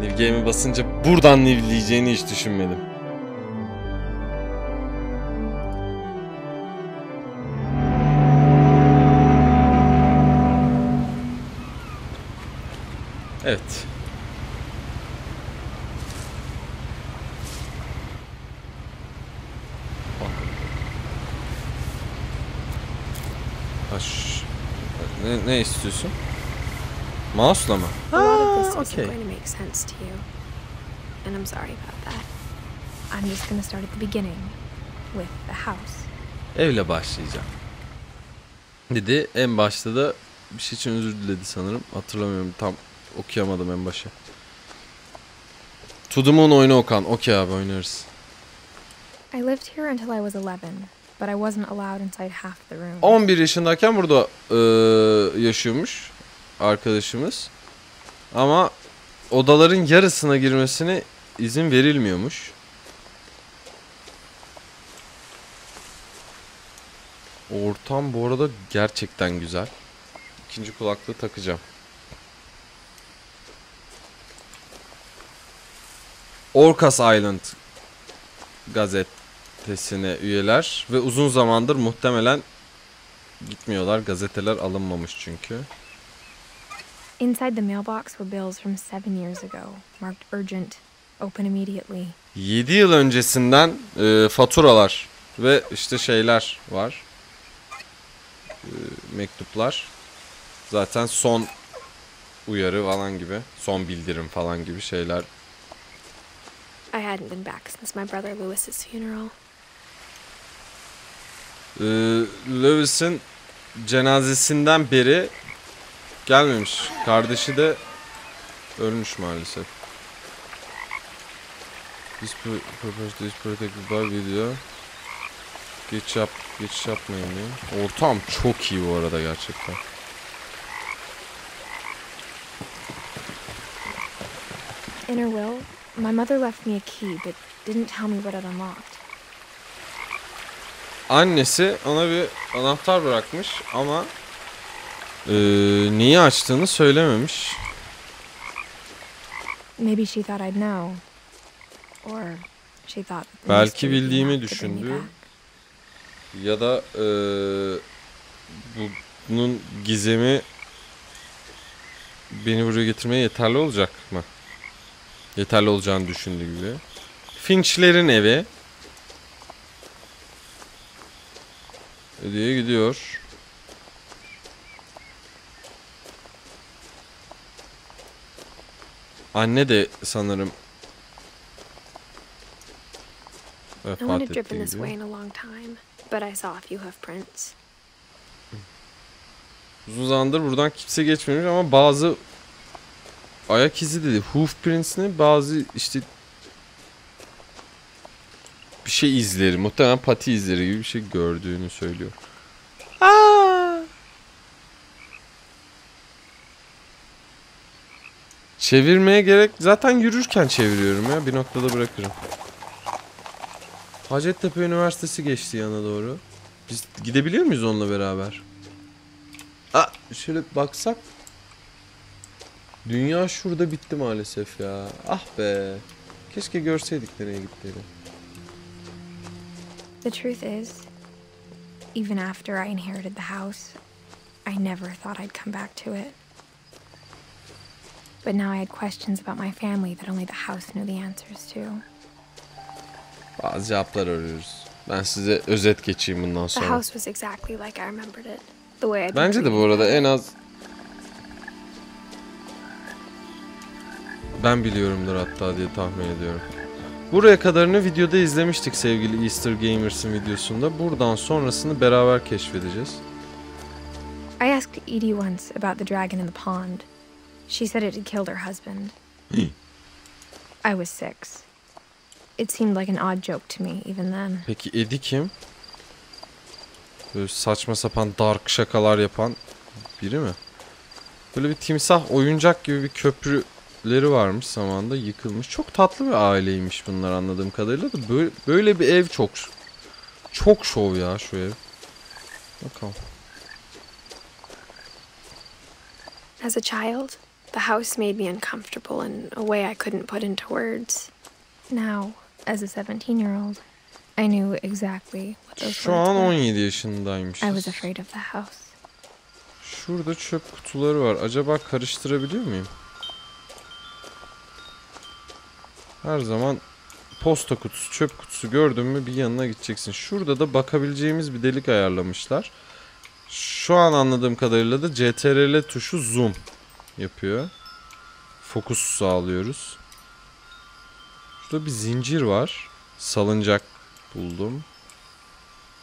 New Game'e basınca buradan newleyeceğini hiç düşünmedim. Evet. Ne istiyorsun? Mouse'la mı? Okay. Evle başlayacağım. Dedi. En başta da bir şey için özür diledi sanırım. Hatırlamıyorum. Tam okuyamadım en başa. To the Moon oyunu Okan. Okey abi, oynarız. I lived here until I was 11, but I wasn't allowed inside half the rooms. 11 yaşındayken burada yaşıyormuş arkadaşımız. Ama odaların yarısına girmesine izin verilmiyormuş. Ortam bu arada gerçekten güzel. İkinci kulaklığı takacağım. Orcas Island gazetesine üyeler ve uzun zamandır muhtemelen gitmiyorlar. Gazeteler alınmamış çünkü. Inside the mailbox were bills from 7 years ago, marked urgent, open immediately. 7 yıl öncesinden faturalar ve işte şeyler var. Mektuplar. Zaten son uyarı falan gibi, son bildirim falan gibi şeyler. I hadn't been back since my brother Lewis's funeral. Lewis'in cenazesinden beri gelmemiş. Kardeşi de ölmüş maalesef. This property is protected by video. Geç yapmayın diye. Ortam çok iyi bu arada gerçekten. In her will, my mother left me a key but didn't tell me what it unlocked. Annesi ona bir anahtar bırakmış ama neyi açtığını söylememiş. Maybe she thought I'd know. Or she thought belki bildiğimi düşündü. Ya da bunun gizemi beni buraya getirmeye yeterli olacak mı? Yeterli olacağını düşündüğü gibi. Finch'lerin evi diye gidiyor. Anne de sanırım vefat etti. Uzun zamandır buradan kimse geçmemiş ama bazı ayak izi dedi. Hoof prints'ini, bazı işte bir şey izleri, muhtemelen pati izleri gibi bir şey gördüğünü söylüyor. Aa! Çevirmeye gerek, zaten yürürken çeviriyorum ya, bir noktada bırakırım. Hacettepe Üniversitesi geçti yana doğru. Biz gidebiliyor muyuz onunla beraber? Şöyle baksak. Dünya şurada bitti maalesef ya. Ah be. Keşke görseydik nereye gittiğini. The truth is, even after I inherited the house, I never thought I'd come back to it. But now I had questions about my family that only the house knew the answers to. Bazı cevaplar arıyoruz. Ben size özet geçeyim bundan sonra. The house was exactly like I remembered it. The way I'd bence de bu arada en az ben biliyorumdur hatta diye tahmin ediyorum. Buraya kadarını videoda izlemiştik sevgili Easter Gamers'ın videosunda. Buradan sonrasını beraber keşfedeceğiz. I asked Edie once about the dragon in the pond. She said it had killed her husband. I was 6. It seemed like an odd joke to me even then. Peki Edie kim? Böyle saçma sapan dark şakalar yapan biri mi? Böyle bir timsah oyuncak gibi bir köprüleri varmış zamanında, yıkılmış. Çok tatlı bir aileymiş bunlar anladığım kadarıyla da böyle bir ev çok şov ya şu ev. Bakalım. As a child, The house made me uncomfortable in a way I couldn't put into words. Now, as a 17-year-old, I knew exactly what those Şu words an were. 17 yaşındaymış. I was afraid of the house. Şurada çöp kutuları var. Acaba karıştırabiliyor muyum? Her zaman posta kutusu, çöp kutusu gördün mü bir yanına gideceksin. Şurada da bakabileceğimiz bir delik ayarlamışlar. Şu an anladığım kadarıyla da CTRL tuşu zoom yapıyor. Fokus sağlıyoruz. Şurada bir zincir var. Salıncak buldum.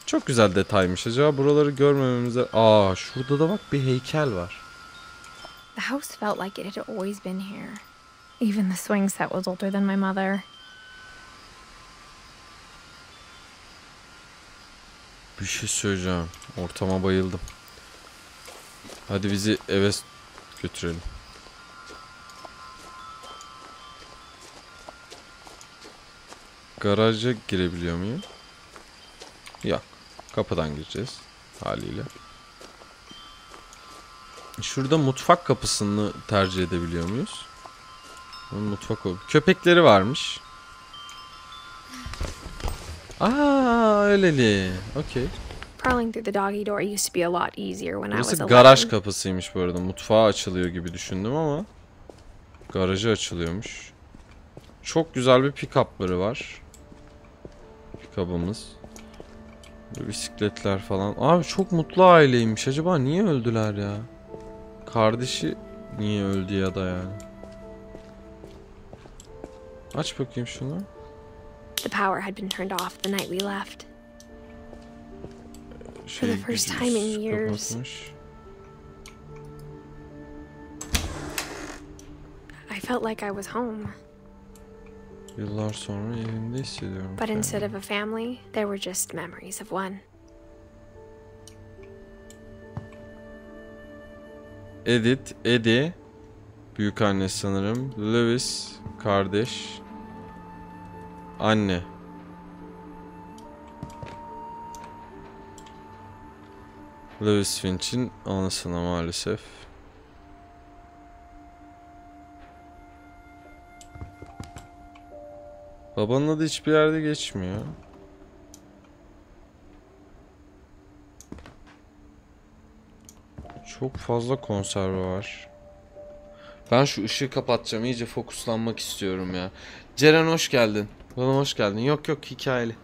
Çok güzel detaymış. Acaba buraları görmememize... Aa, şurada da bak bir heykel var. The house felt like it had always been here. Even the swing set was older than my mother. Bir şey söyleyeceğim. Ortama bayıldım. Hadi bizi eve götürelim. Garaja girebiliyor muyum? Yok. Kapıdan gireceğiz. Haliyle. Şurada mutfak kapısını tercih edebiliyor muyuz? Mutfak o. Köpekleri varmış. Aa, öyleli. Okey. Crawling through the doggy door used to be a lot easier when I was Burası 11. garaj kapısıymış bu arada. Mutfağa açılıyor gibi düşündüm ama garajı açılıyormuş. Çok güzel bir pick-up'ları var. Pick-up'ımız. Bisikletler falan. Abi çok mutlu aileymiş. Acaba niye öldüler ya? Kardeşi niye öldü ya da yani? Aç bakayım şunu. The power had been turned off the night we left. For the first time in years. Kapatmış. I felt like I was home. Yıllar sonra evimde hissediyorum. But instead of a family, there were just memories of one. Edith, Eddie, büyük anne sanırım. Lewis, kardeş. Anne. Lewis Finch'in anısına maalesef. Babanın adı hiçbir yerde geçmiyor. Çok fazla konserve var. Ben şu ışığı kapatacağım. İyice fokuslanmak istiyorum ya. Ceren hoş geldin. Bana hoş geldin. Yok yok, hikayeli.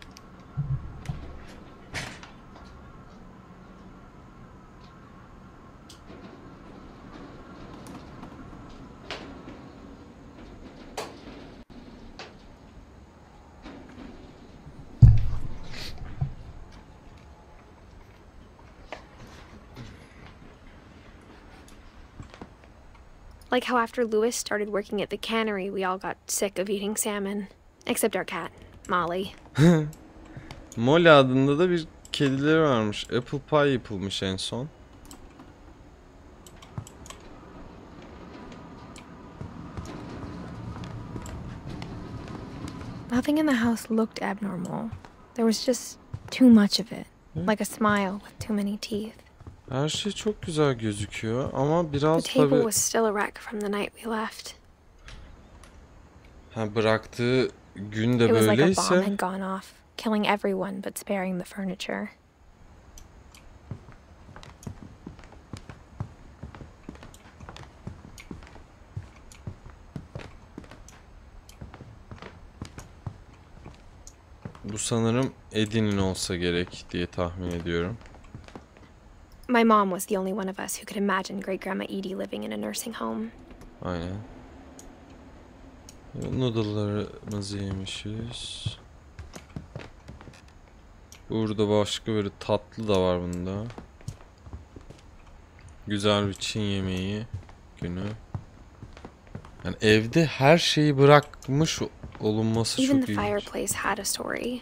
Like how after Lewis started working at the cannery, we all got sick of eating salmon. Except our cat, Molly. Molly adında da bir kedileri varmış. Apple pie yapılmış en son. Nothing in the house looked abnormal. There was just too much of it. Like a smile with too many teeth. Her şey çok güzel gözüküyor ama biraz The table tabii... was still a wreck from the night we left. Ha, bıraktığı gün de It was like a bomb böyleyse... had gone off, killing everyone but sparing the furniture. Bu sanırım Eddie'nin olsa gerek diye tahmin ediyorum. My mom was the only one of us who could imagine Great Grandma Edie living in a nursing home. Aynen. Noodle'larımızı yemişiz. Burada başka bir tatlı da var bunda. Güzel bir Çin yemeği günü. Yani evde her şeyi bırakmış olunması Even çok the iyi. fireplace had a story.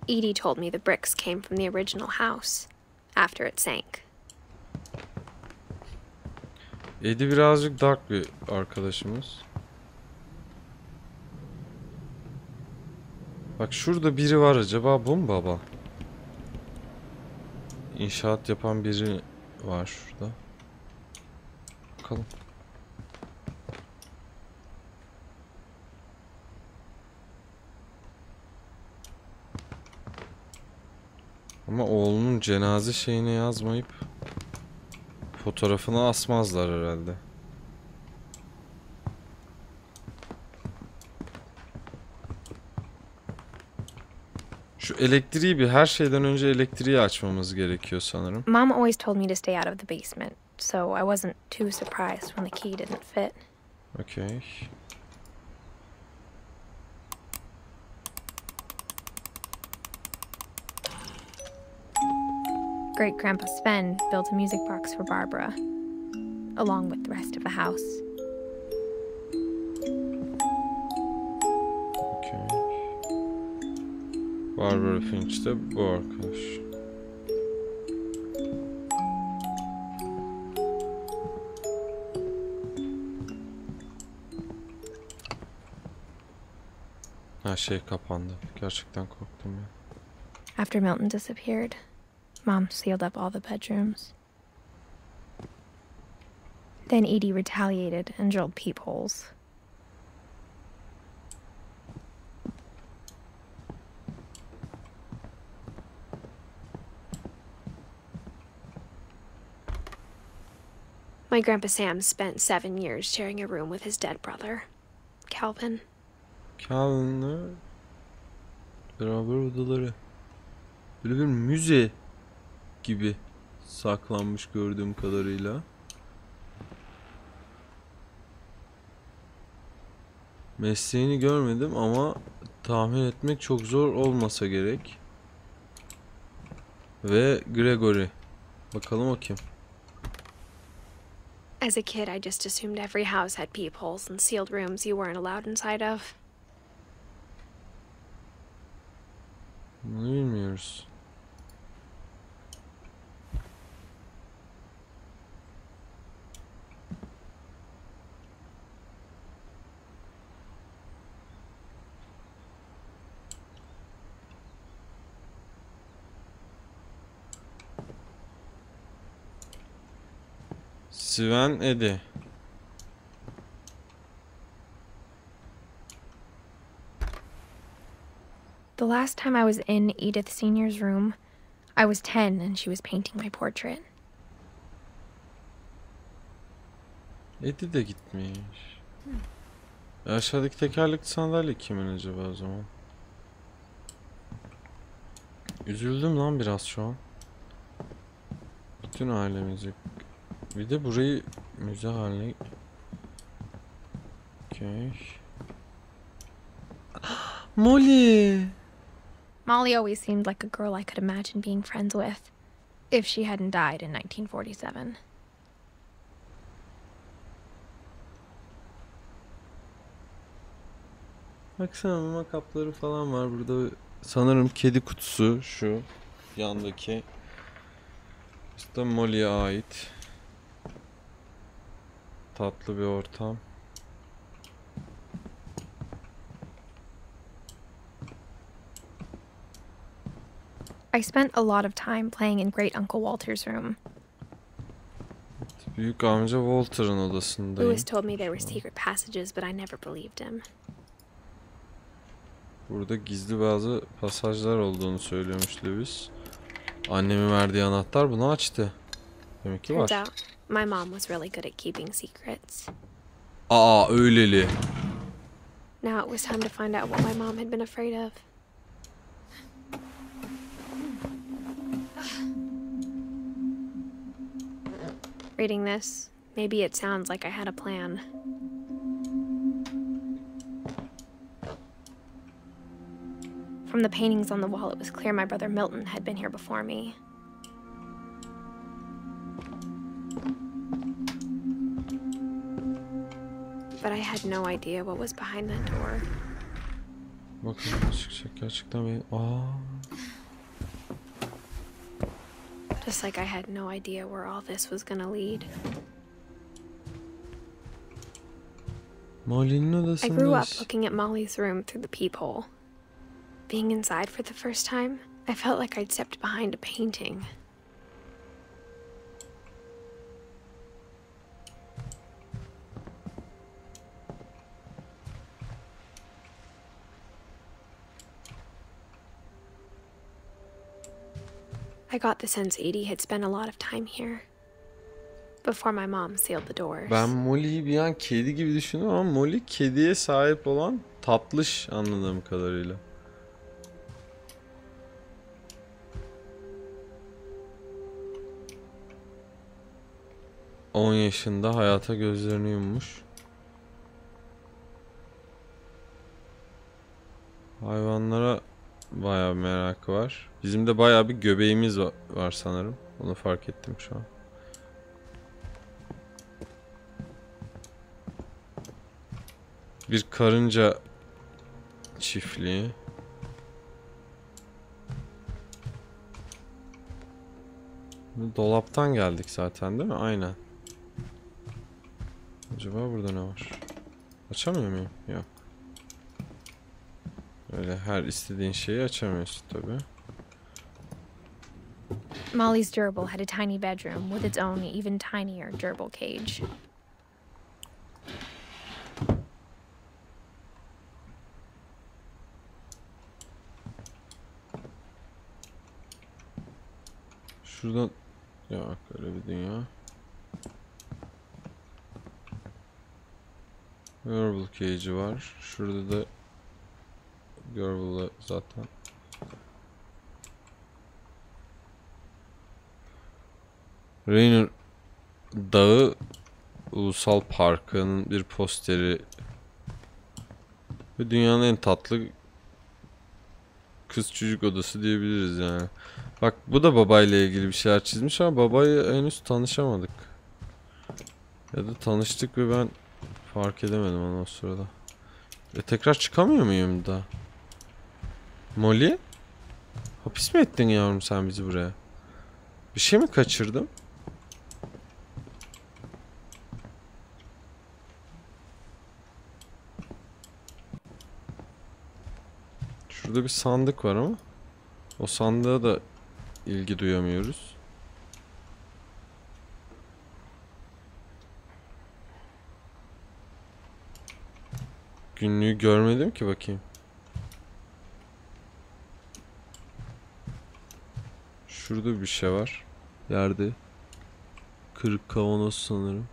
Edie told me the bricks came from the original house after it sank. Eddie birazcık dark bir arkadaşımız. Bak şurada biri var, acaba bu mu baba? İnşaat yapan biri var şurada. Bakalım. Ama oğlunun cenaze şeyini yazmayıp fotoğrafını asmazlar herhalde. Şu elektriği her şeyden önce elektriği açmamız gerekiyor sanırım. Mom always told me to stay out of the basement, so I wasn't too surprised when the key didn't fit. Okay. Great Grandpa Sven built a music box for Barbara, along with the rest of the house. Okay. Barbara Finch de bu arkadaş. Her şey kapandı. Gerçekten korktum ya. After Milton disappeared, Mom sealed up all the bedrooms. Then Edie retaliated and drilled peepholes. My Grandpa Sam spent 7 years sharing a room with his dead brother, Calvin. Calvin'le beraber odaları. Böyle bir müze gibi saklanmış gördüğüm kadarıyla. Mesleğini görmedim ama tahmin etmek çok zor olmasa gerek. Ve Gregory. Bakalım o kim? As a kid, I just assumed every house had peepholes and sealed rooms you weren't allowed inside of. Bunu bilmiyoruz. Sven Edith. The last time I was in Edith Sr.'s room, I was 10 and she was painting my portrait. Edith de gitmiş. Aşağıdaki tekerlekli sandalye kimin acaba o zaman? Üzüldüm lan biraz şu an. Bütün ailemizi. Bir de burayı müze haline... Okay. Molly! Molly always seemed like a girl I could imagine being friends with, if she hadn't died in 1947. Baksana mama kapları falan var burada. Sanırım kedi kutusu şu yandaki. İşte Molly'ye ait. Tatlı bir ortam. I spent a lot of time playing in Great Uncle Walter's room. Büyük amca Walter'ın odasındayım. Lewis told me there were secret passages, but I never believed him. Burada gizli bazı pasajlar olduğunu söylüyormuş Lewis. Annemin verdiği anahtar bunu açtı. Demek ki var. Turns out, my mom was really good at keeping secrets. Aa öyleli. Now it was time to find out what my mom had been afraid of. Reading this, maybe it sounds like I had a plan. From the paintings on the wall, it was clear my brother Milton had been here before me. But I had no idea what was behind that door. Bakın çıkacak gerçekten bir... Aa. Just like I had no idea where all this was gonna lead. Molly'nin I odasındayız. grew up looking at Molly's room through the peephole. Being inside for the first time, I felt like I'd stepped behind a painting. I got the sense Edie had spent a lot of time here before my mom sealed the doors. Ben Molly'yi bir an kedi gibi düşündüm ama Molly kediye sahip olan tatlış anladığım kadarıyla. On yaşında hayata gözlerini yummuş. Hayvanlara bayağı merakı var. Bizim de bayağı bir göbeğimiz var sanırım. Onu fark ettim şu an. Bir karınca çiftliği. Dolaptan geldik zaten değil mi? Aynen. Acaba burada ne var? Açamıyor muyum? Yok. Öyle her istediğin şeyi açamıyorsun tabii. Molly's gerbil had a tiny bedroom with its own even tinier gerbil cage. Şuradan yok öyle bir dünya. Gerbil cage'i var. Şurada da Gerbil'ı zaten. Rainier Dağı Ulusal Parkı'nın bir posteri ve dünyanın en tatlı kız çocuk odası diyebiliriz yani. Bak bu da babayla ilgili bir şeyler çizmiş ama babayla henüz tanışamadık. Ya da tanıştık ve ben fark edemedim onu o sırada. Tekrar çıkamıyor muyum da? Molly? Hapis mi ettin yavrum sen bizi buraya? Bir şey mi kaçırdım? Şurada bir sandık var ama o sandığa da ilgi duyamıyoruz. Günlüğü görmedim ki bakayım. Şurada bir şey var. Yerde. Kırık kavanoz sanırım.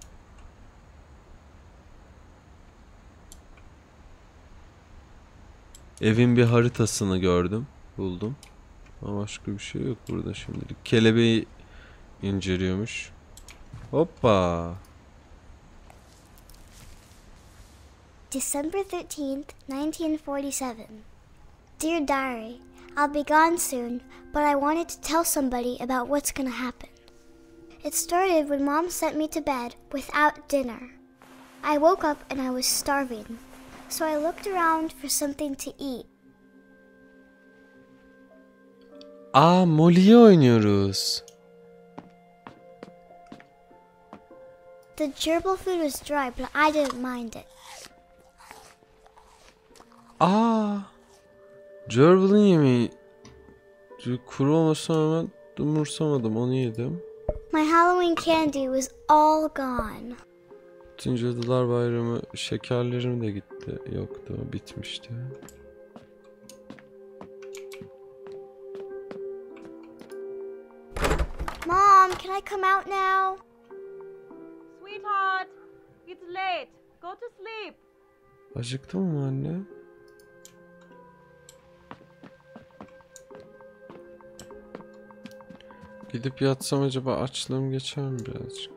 Evin bir haritasını gördüm. Buldum. Ama başka bir şey yok burada şimdilik. Kelebeği inceliyormuş. Hoppa. December 13th, 1947. Dear Diary, I'll be gone soon, but I wanted to tell somebody about what's gonna happen. It started when Mom sent me to bed without dinner. I woke up and I was starving, so I looked around for something to eat. Aa, Molly'yi oynuyoruz. The gerbil food was dry, but I didn't mind it. Aa, Gerbil'in yemeği kuru olmasına rağmen umursamadım, onu yedim. My Halloween candy was all gone. Bütün Cadılar Bayramı şekerlerim de gitti. Yoktu, bitmişti. Mom, can I come out now? Sweetheart, it's late. Go to sleep. Acıktın mı anne? Gidip yatsam acaba açlığım geçer mi birazcık?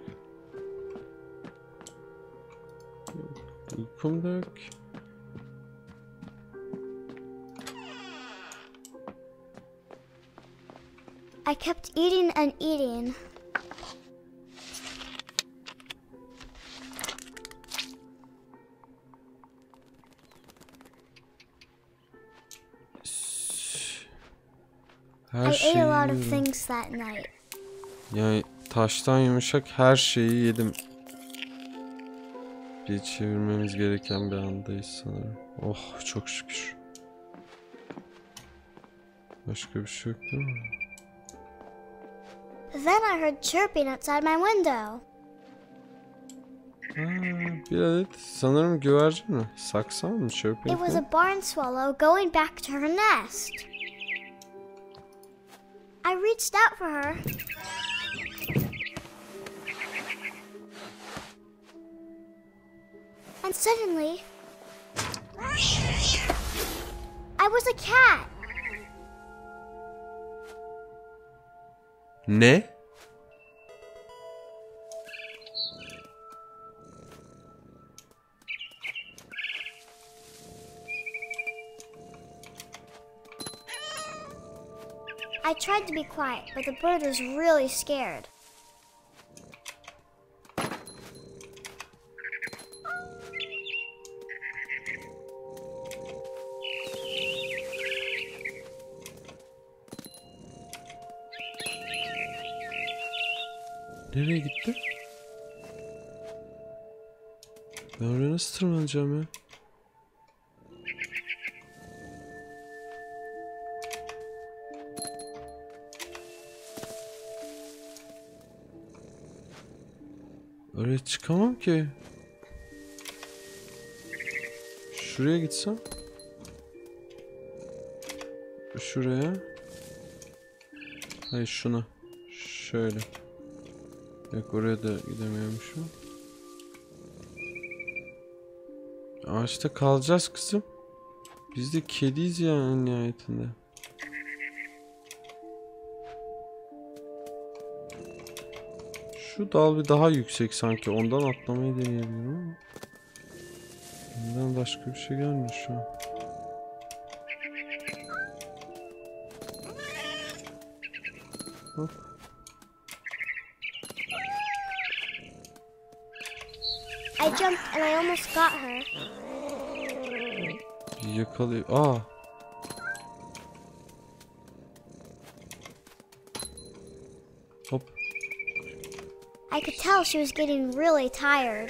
Uykum da yok. I kept eating and eating. I ate a lot of things that night. Yani taştan yumuşak her şeyi yedim. Bir çevirmemiz gereken bir andayız sanırım. Oh çok şükür. Başka bir şey yok değil mi? Then I heard chirping outside my window. Bir adet sanırım güvercin mi? Saksan mı? Chirping It was mi? a barn swallow going back to her nest. I reached out for her. And suddenly, I was a cat. Ne? I tried to be quiet, but the bird was really scared. Nereye gitti? Ben oraya nasıl tırmanacağım ya? Oraya çıkamam ki. Şuraya gitsem. Şuraya. Hayır şuna. Şöyle. Yok oraya da gidemiyormuşum. Ağaçta kalacağız kızım. Biz de kediyiz ya en nihayetinde. Şu dal bir daha yüksek sanki. Ondan atlamayı deneyebilirim ama. Ondan başka bir şey gelmiyor şu an. Hop. I jumped and I almost got her. Yakalıyor. Aa. Hop. I could tell she was getting really tired.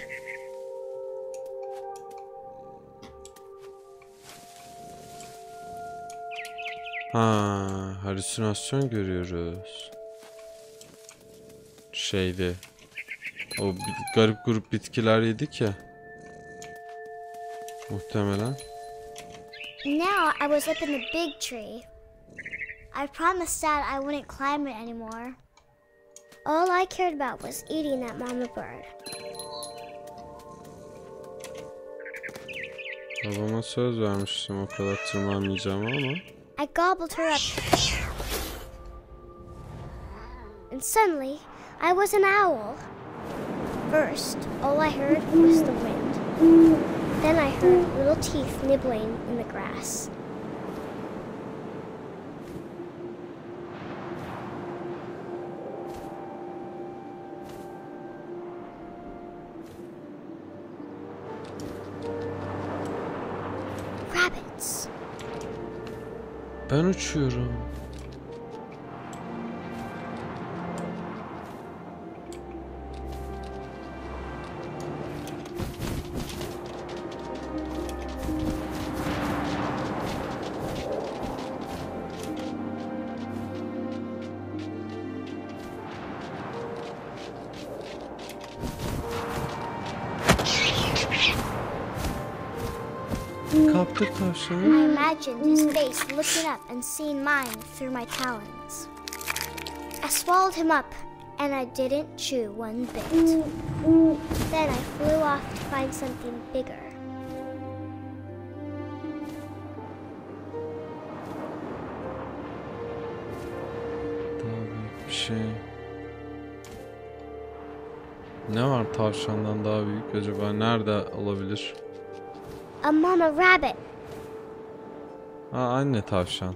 Ha, halüsinasyon görüyoruz. Şeyde. O garip grup bitkiler yedik ya. Muhtemelen. Now I was up in the big tree. I promised Dad I wouldn't climb it anymore. All I cared about was eating that mama bird. Babama söz vermiştim o kadar tırmanmayacağım ama. I gobbled her up. And suddenly, I was an owl. First, all I heard was the wind. Then I heard little teeth nibbling in the grass. Rabbits. Ben uçuyorum. Kaptık tavşanı. I imagined his face looking up and seeing mine through my talons. I swallowed him up, and I didn't chew one bit. Then I flew off to find something bigger. Daha büyük bir şey. Ne var tavşandan daha büyük acaba? Nerede olabilir? A mama rabbit. Ha, anne tavşan.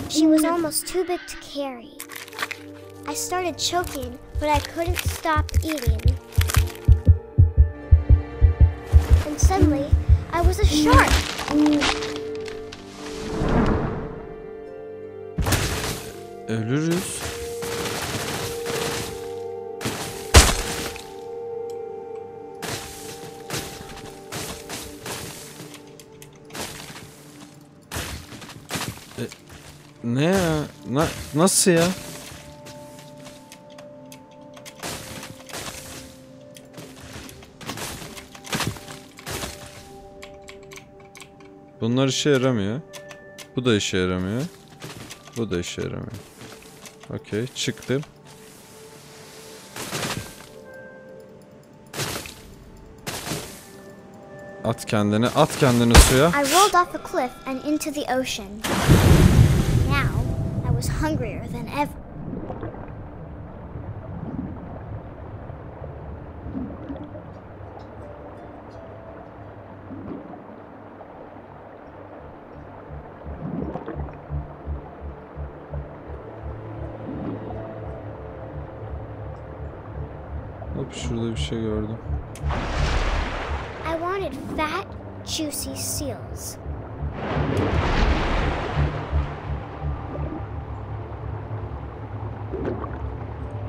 She was almost too big to carry. I started choking, but I couldn't stop eating. And suddenly, I was a shark. Ölürüz. Ne ya? Nasıl ya? Bunlar işe yaramıyor. Bu da işe yaramıyor. Bu da işe yaramıyor. Okey, çıktım. At kendini suya. I rolled off a cliff and into the ocean. Now, I was hungrier than ever. Hop, şurada bir şey gördüm. I wanted fat, juicy seals.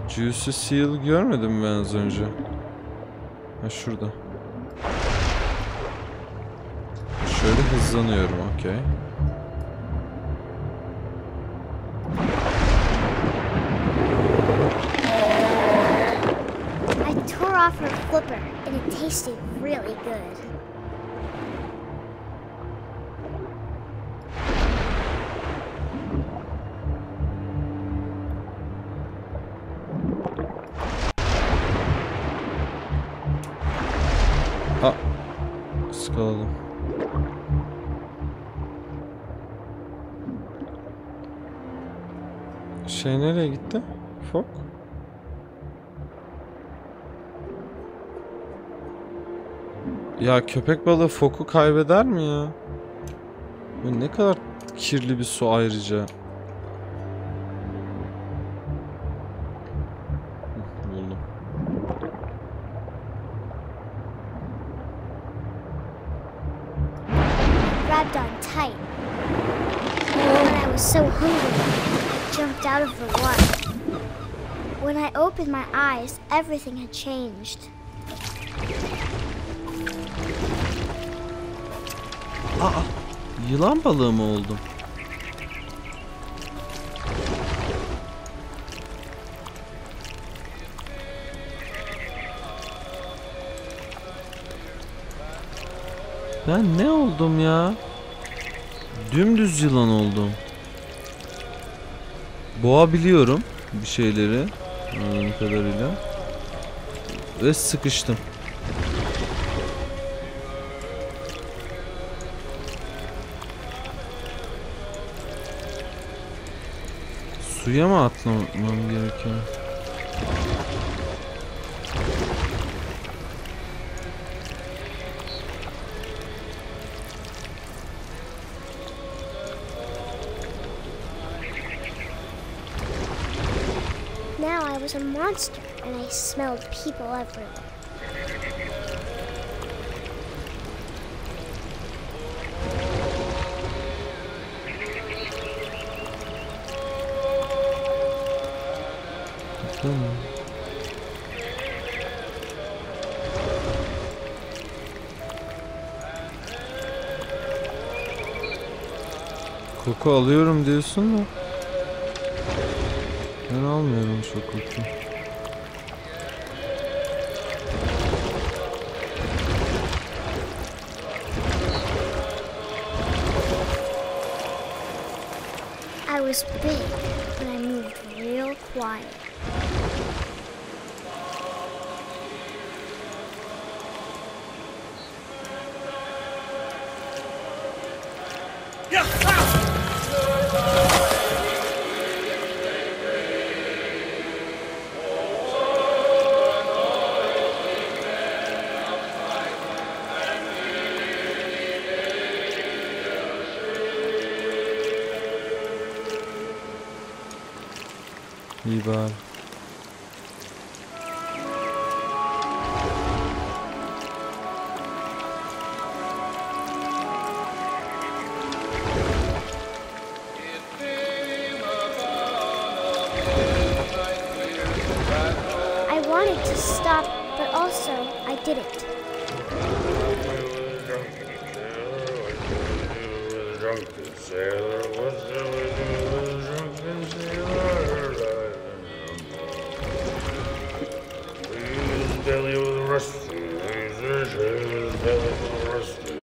Juicy Seal görmedim ben az önce. Ha, şurada. Şöyle hızlanıyorum, okey. I tore off her flipper and it tasted really good. Iskaladım. Şey nereye gitti? Fok? Ya köpek balığı foku kaybeder mi ya? Bu ne kadar kirli bir su ayrıca. Buldum. Grabbed on tight. When I was so hungry, I jumped out of the water. When I opened my eyes, everything had changed. Yılan balığı mı oldum? Ben ne oldum ya? Dümdüz yılan oldum. Boğabiliyorum bir şeyleri anladığım kadarıyla. Ve sıkıştım. Suya mı atlamam gerekiyor? Now I was a monster and I smelled people everywhere. Koku alıyorum diyorsun da ben almıyorum çok koku. I was big and I moved real quiet. İyi bari. I wanted to stop, but also I didn't. Drunken sailor, what's the drunken sailor? His belly was rusty, his belly was rusty.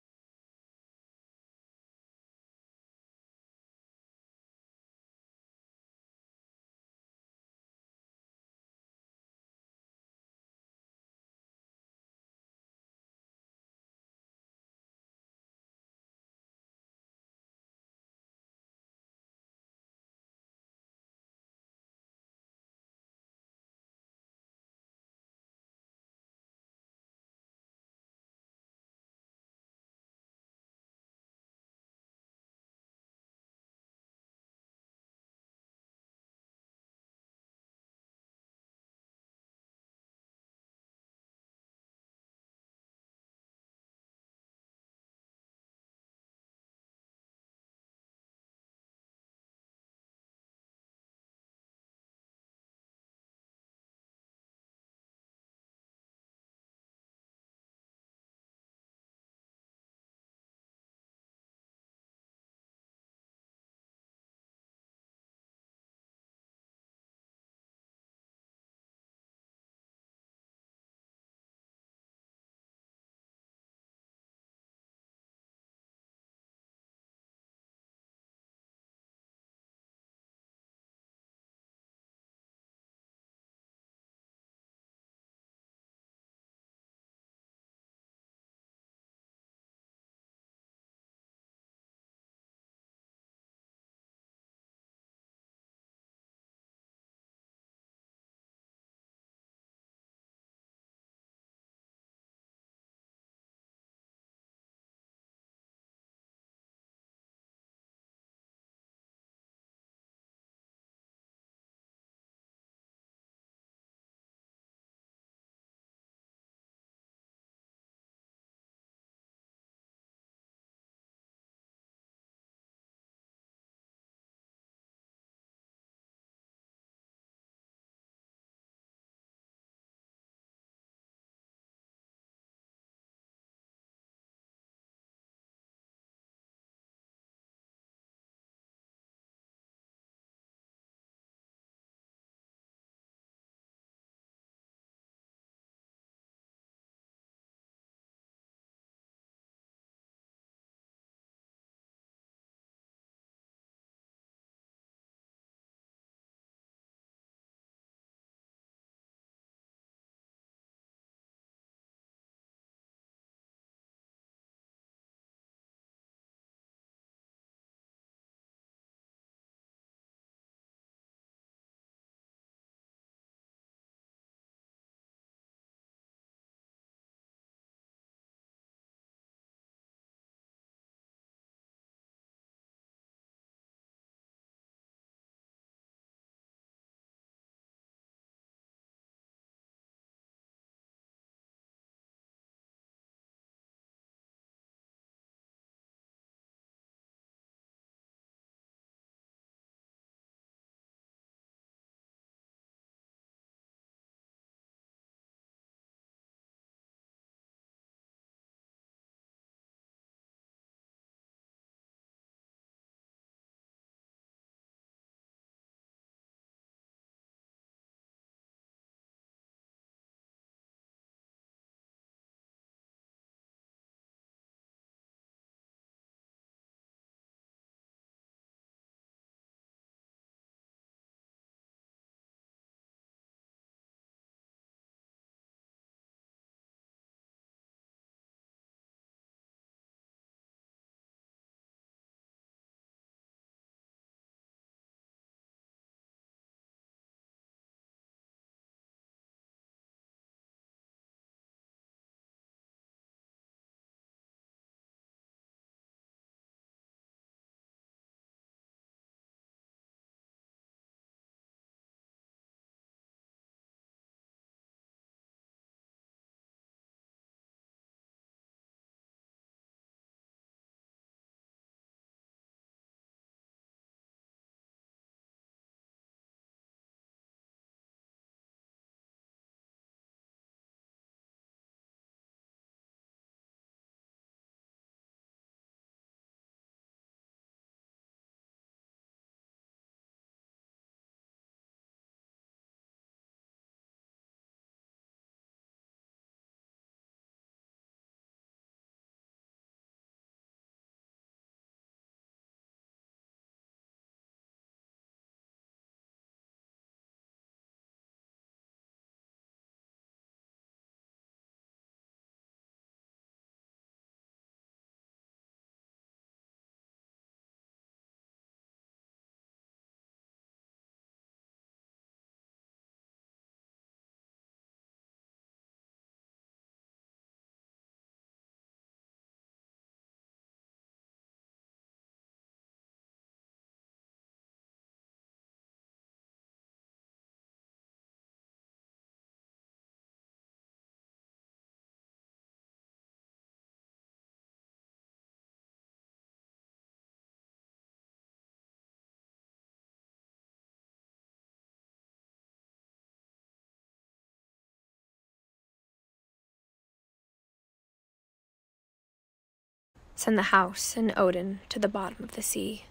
send the house and Odin to the bottom of the sea.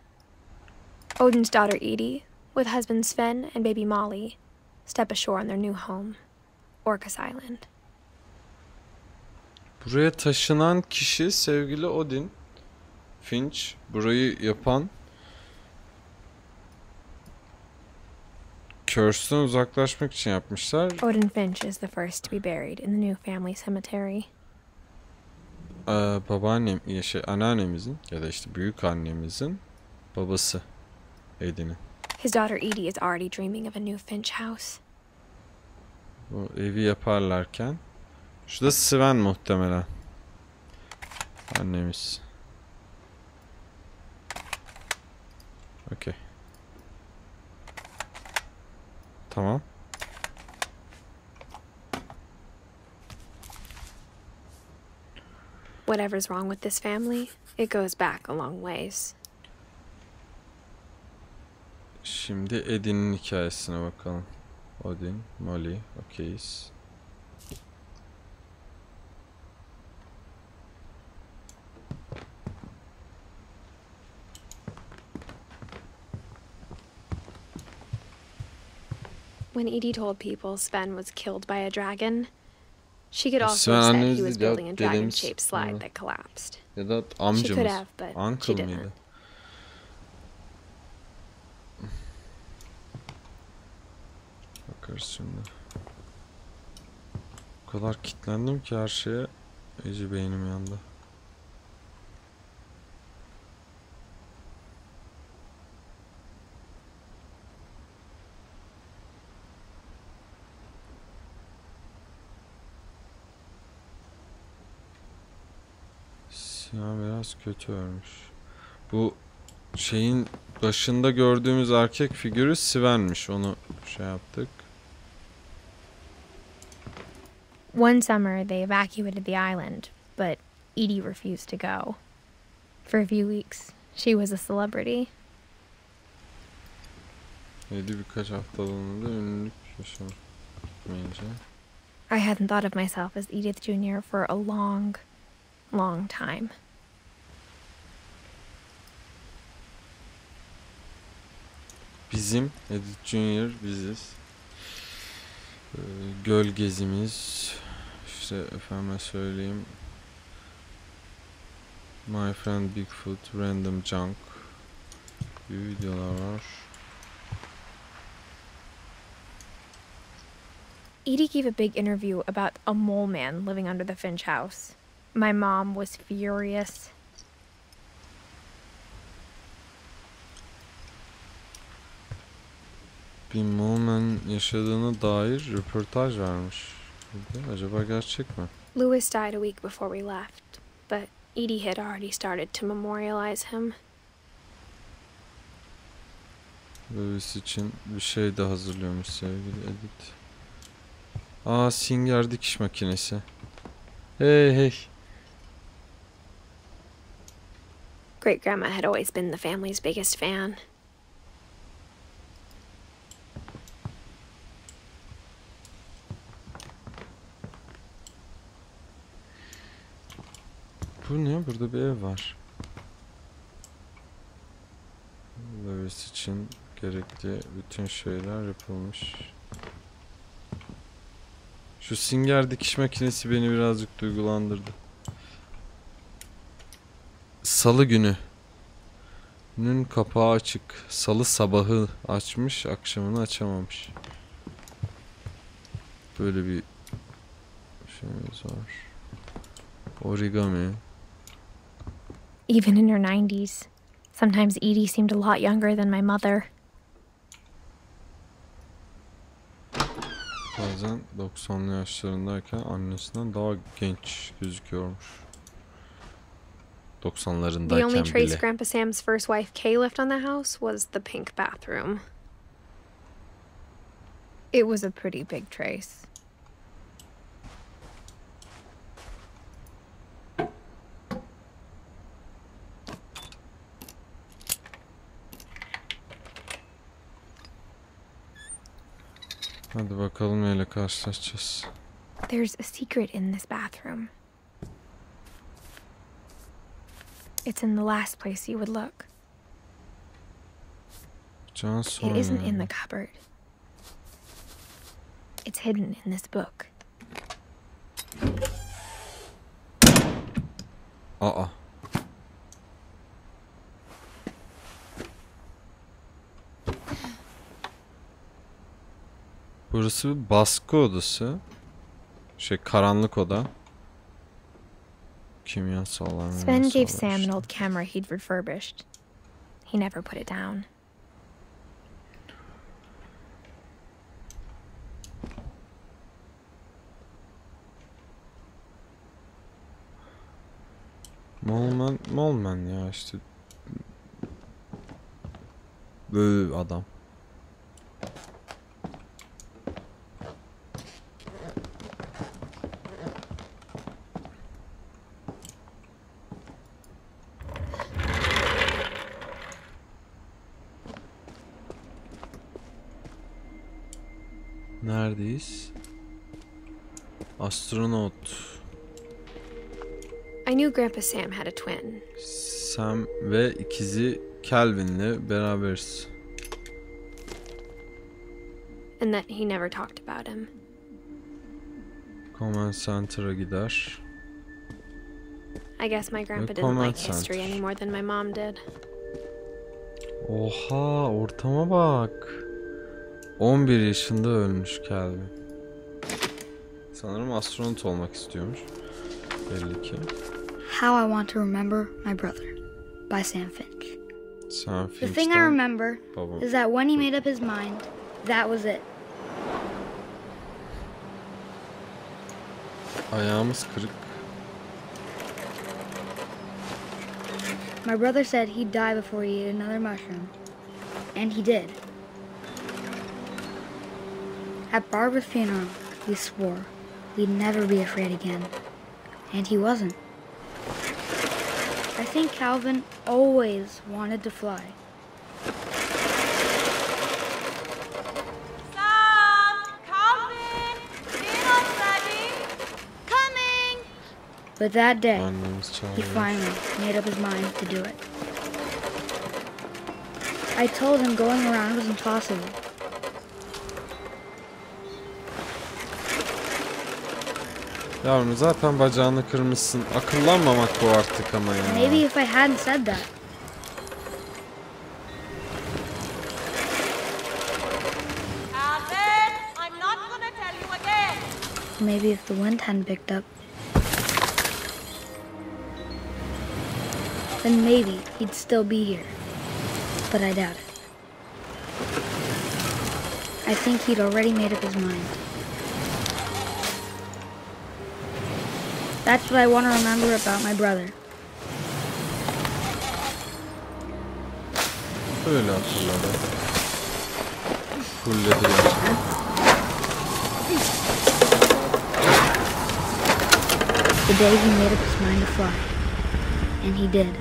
Odin's daughter Edie, with husband Sven and baby Molly, step ashore on their new home, Orcas Island. Buraya taşınan kişi sevgili Odin Finch. Burayı yapan Curse'den uzaklaşmak için yapmışlar. Odin Finch is the first to be buried in the new family cemetery. Anneannemizin ya da işte büyük annemizin babası Edin'in. His daughter Edie is already dreaming of a new Finch house. Bu evi yaparlarken. Şurada Sven muhtemelen. Annemiz. Okey. Tamam. Whatever's wrong with this family, it goes back a long ways. Şimdi Edin'in hikayesine bakalım. Odin, Molly, okeyiz. When Edie told people Sven was killed by a dragon, she could also Sven have said annemiz he was değil ya, building a dedemiz. dragon-shaped slide that collapsed. Ya da She could amcamız. have, but she Uncle didn't. mıydı? Bakarız şimdi. O kadar kilitlendim ki her şeye. İyice beynim yandı. Siyah biraz kötü örmüş. Bu şeyin başında gördüğümüz erkek figürü Sven'miş. Onu şey yaptık. One summer, they evacuated the island, but Edie refused to go. For a few weeks, she was a celebrity. Birkaç haftalığında ünlülük yaşamayınca. I hadn't thought of myself as Edith Jr. for a long, long time. Bizim Edith Junior biziz. Göl gezimiz. İşte efendime söyleyeyim. My Friend Bigfoot, Random Junk gibi videolar var. Edie gave a big interview about a mole man living under the Finch house. My mom was furious. Bir Moleman yaşadığına dair röportaj vermiş. Acaba gerçek mi? Lewis died a week before we left, but Edie had already started to memorialize him. Lewis için bir şey de hazırlıyormuş sevgili Edith. Aa, Singer dikiş makinesi. Hey hey. Great grandma had always been the family's biggest fan. Bu ne? Burada bir ev var. Lewis için gerekli bütün şeyler yapılmış. Şu Singer dikiş makinesi beni birazcık duygulandırdı. Salı günü. Günün kapağı açık. Salı sabahı açmış, akşamını açamamış. Böyle bir şeyimiz var. Origami. Even in her 90s, sometimes Edie seemed a lot younger than my mother. Bazen 90'lı yaşlarındayken annesinden daha genç gözüküyormuş. 90'larındayken The only trace bile. Grandpa Sam's first wife Kay left on the house was the pink bathroom. It was a pretty big trace. Hadi bakalım neyle karşılaşacağız. There's a secret in this bathroom. It's in the last place you would look. Can sonra. It isn't in the cupboard. It's hidden in this book. Aa. Burası bir baskı odası. Karanlık oda. Kimyasallar. Sven gave Sam an old camera he'd refurbished. He never put it down. Molman ya işte. Böyle adam. Neredeyiz? Astronot. I knew Grandpa Sam had a twin. Sam ve ikizi Calvin'le beraberiz. And that he never talked about him. Command Center'a gider. I guess my grandpa didn't like history any more than my mom did. Oha, ortama bak. 11 yaşında ölmüş Calvin. Sanırım astronot olmak istiyormuş. Belli ki. How I Want to Remember My Brother by Sam Finch. Sam Finch'ten. The thing I remember Babam. is that when he made up his mind, that was it. Ayağımız kırık. My brother said he'd die before he ate another mushroom. And he did. At Barbara's funeral, we swore we'd never be afraid again. And he wasn't. I think Calvin always wanted to fly. Sam! Calvin! Dinner's ready! Coming! But that day, Annemiz he çağırıyor. finally made up his mind to do it. I told him going around was impossible. Yavrum zaten bacağını kırmışsın. Akıllanmamak bu artık ama ya. Maybe if I hadn't said that. Calvin! I'm not gonna tell you again! Maybe if the wind hadn't picked up. Then maybe he'd still be here. But I doubt it. I think he'd already made up his mind. That's what I want to remember about my brother. Öyle hatırladı. Fulledi gerçekten. The day he made up his mind to fly. And he did.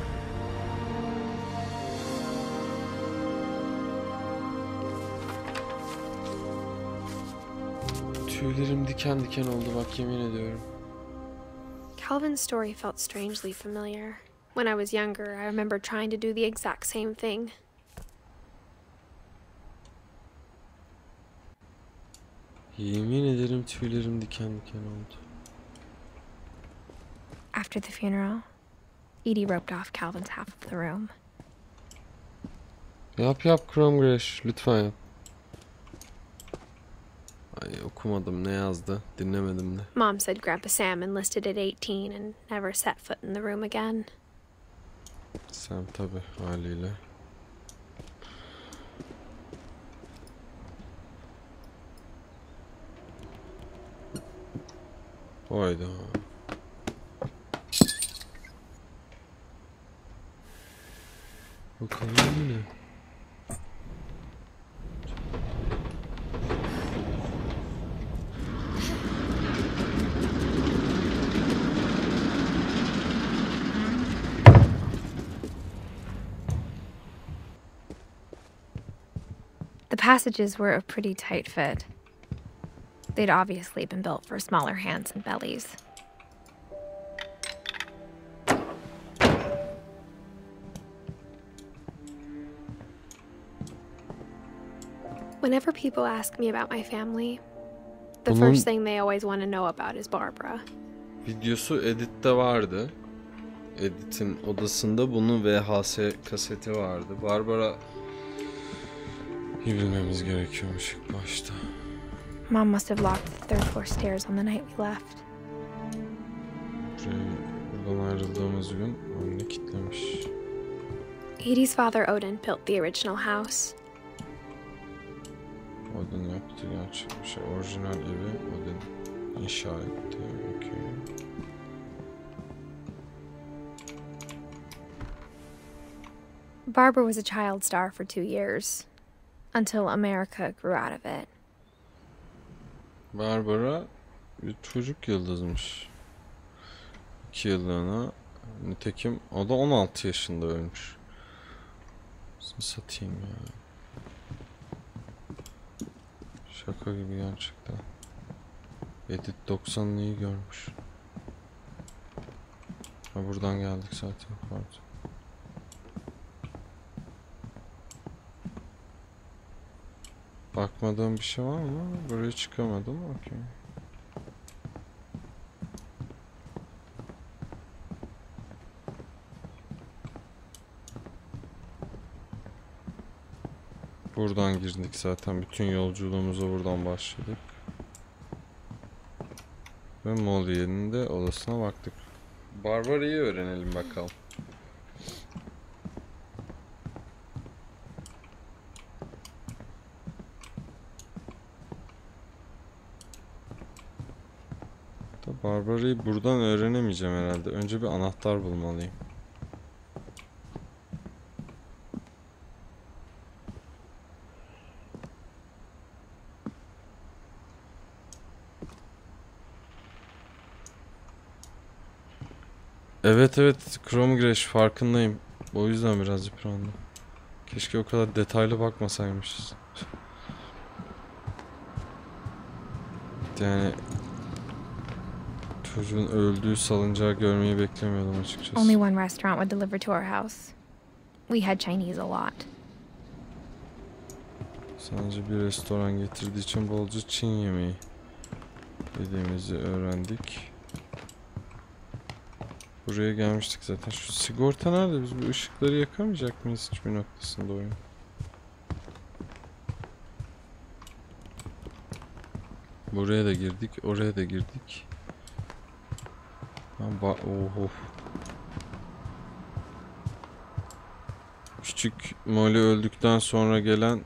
Tüylerim diken diken oldu bak, yemin ediyorum. Calvin's story felt strangely familiar. When I was younger, I remember trying to do the exact same thing. Yemin ederim tüylerim diken diken oldu. After the funeral, Edie roped off Calvin's half of the room. Yap Chrome Grash, lütfen yap. Ay, okumadım ne yazdı, dinlemedim de. Mom said Grandpa Sam enlisted at 18 and never set foot in the room again. Sam tabi haliyle. Hayda. Bakalım yine. The passages were a pretty tight fit. They'd obviously been built for smaller hands and bellies. Whenever people ask me about my family, the Bunun- first thing they always want to know about is Barbara. Videosu Edith'te vardı. Edith'in odasında bunun VHS kaseti vardı. Barbara iyi bilmemiz gerekiyormuş ilk başta. Mom must have locked the third floor stairs on the night we left. Buradan ayrıldığımız gün önüne kilitlemiş. Edie's father Odin built the original house. Odin yaptı gerçek bir şey. Orijinal evi Odin inşa etti. Okay. Barbara was a child star for 2 years, until America grew out of it. Barbara bir çocuk yıldızmış. 2 yıllığına. Nitekim o da 16 yaşında ölmüş. Satayım ya. Şaka gibi gerçekten. Edith 90'ını iyi görmüş. Ha, buradan geldik zaten. Pardon. Bakmadığım bir şey var mı? Buraya çıkamadım. Okey. Buradan girdik zaten. Bütün yolculuğumuza buradan başladık. Ve Molly'nin de odasına baktık. Barbara'yı öğrenelim bakalım. Barbara'yı buradan öğrenemeyeceğim herhalde. Önce bir anahtar bulmalıyım. Evet Chrome Crash farkındayım. O yüzden biraz yıprandım. Keşke o kadar detaylı bakmasaymışız. Yani çocuğun öldüğü salıncağı görmeyi beklemiyordum açıkçası. Only one restaurant would deliver to our house. We had Chinese a lot. Sadece bir restoran getirdiği için bolca Çin yemeği dediğimizi öğrendik. Buraya gelmiştik zaten. Şu sigorta nerede? Biz bu ışıkları yakamayacak mıyız hiçbir noktasında oyun? Buraya da girdik, oraya da girdik. Oho. Küçük Molly öldükten sonra gelen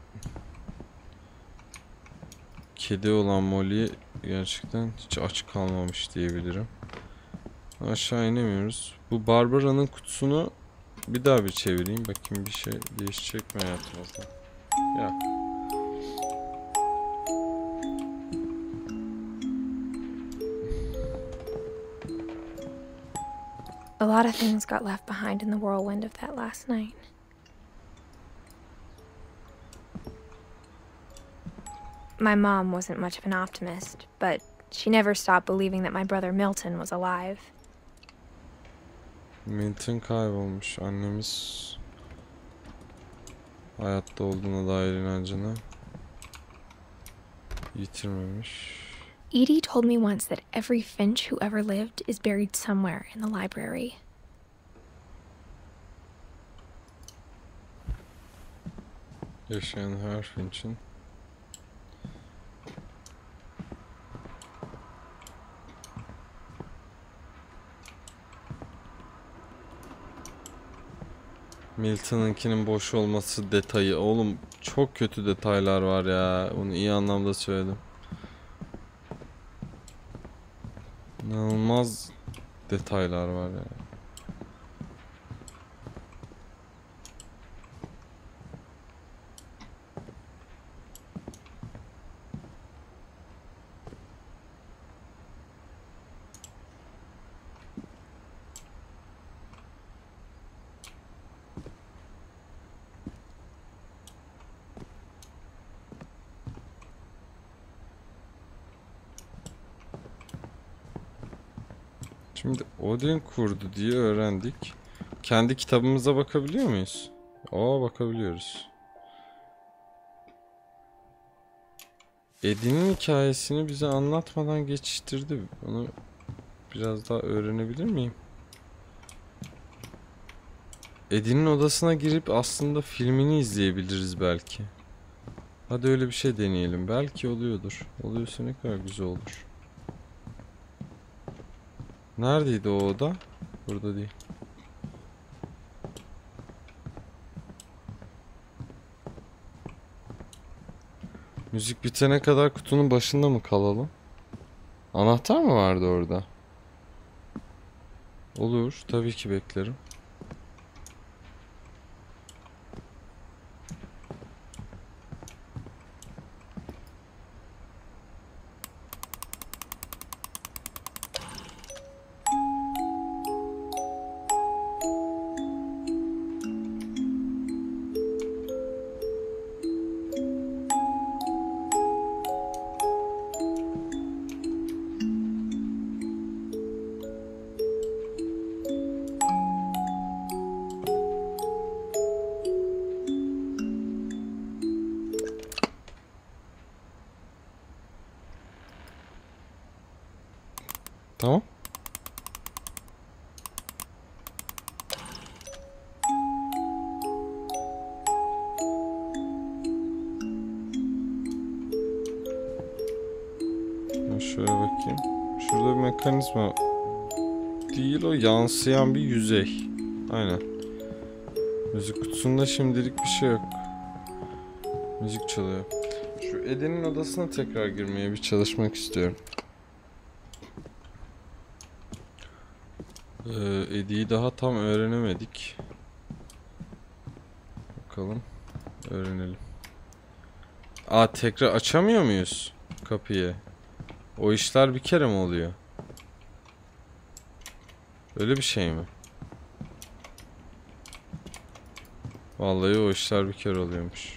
kedi olan Molly gerçekten hiç aç kalmamış diyebilirim. Aşağı inemiyoruz. Bu Barbara'nın kutusunu bir daha bir çevireyim. Bakayım bir şey değişecek mi hayatımızda? Ya. A lot of things got left behind in the whirlwind of that last night. My mom wasn't much of an optimist, but she never stopped believing that my brother Milton was alive. Milton kaybolmuş. Annemiz hayatta olduğuna dair inancını yitirmemiş. Edie told me once that every Finch who ever lived is buried somewhere in the library. Yaşayan her Finch'in Milton'ınkinin boş olması detayı. Oğlum çok kötü detaylar var ya. Onu iyi anlamda söyledim. İnanılmaz detaylar var ya. Şimdi Odin kurdu diye öğrendik. Kendi kitabımıza bakabiliyor muyuz? Bakabiliyoruz. Edith'in hikayesini bize anlatmadan geçiştirdi. Onu biraz daha öğrenebilir miyim? Edith'in odasına girip aslında filmini izleyebiliriz belki. Hadi öyle bir şey deneyelim. Belki oluyordur. Oluyorsa ne kadar güzel olur. Neredeydi o oda? Burada değil. Müzik bitene kadar kutunun başında mı kalalım? Anahtar mı vardı orada? Olur. Tabii ki beklerim. Tamam. Ben şöyle bakayım. Şurada bir mekanizma değil, o yansıyan bir yüzey. Aynen. Müzik kutusunda şimdilik bir şey yok. Müzik çalıyor. Şu Edith'in odasına tekrar girmeye bir çalışmak istiyorum. Edith'i daha tam öğrenemedik. Bakalım. Öğrenelim. Tekrar açamıyor muyuz kapıyı? O işler bir kere mi oluyor? Öyle bir şey mi? Vallahi o işler bir kere oluyormuş.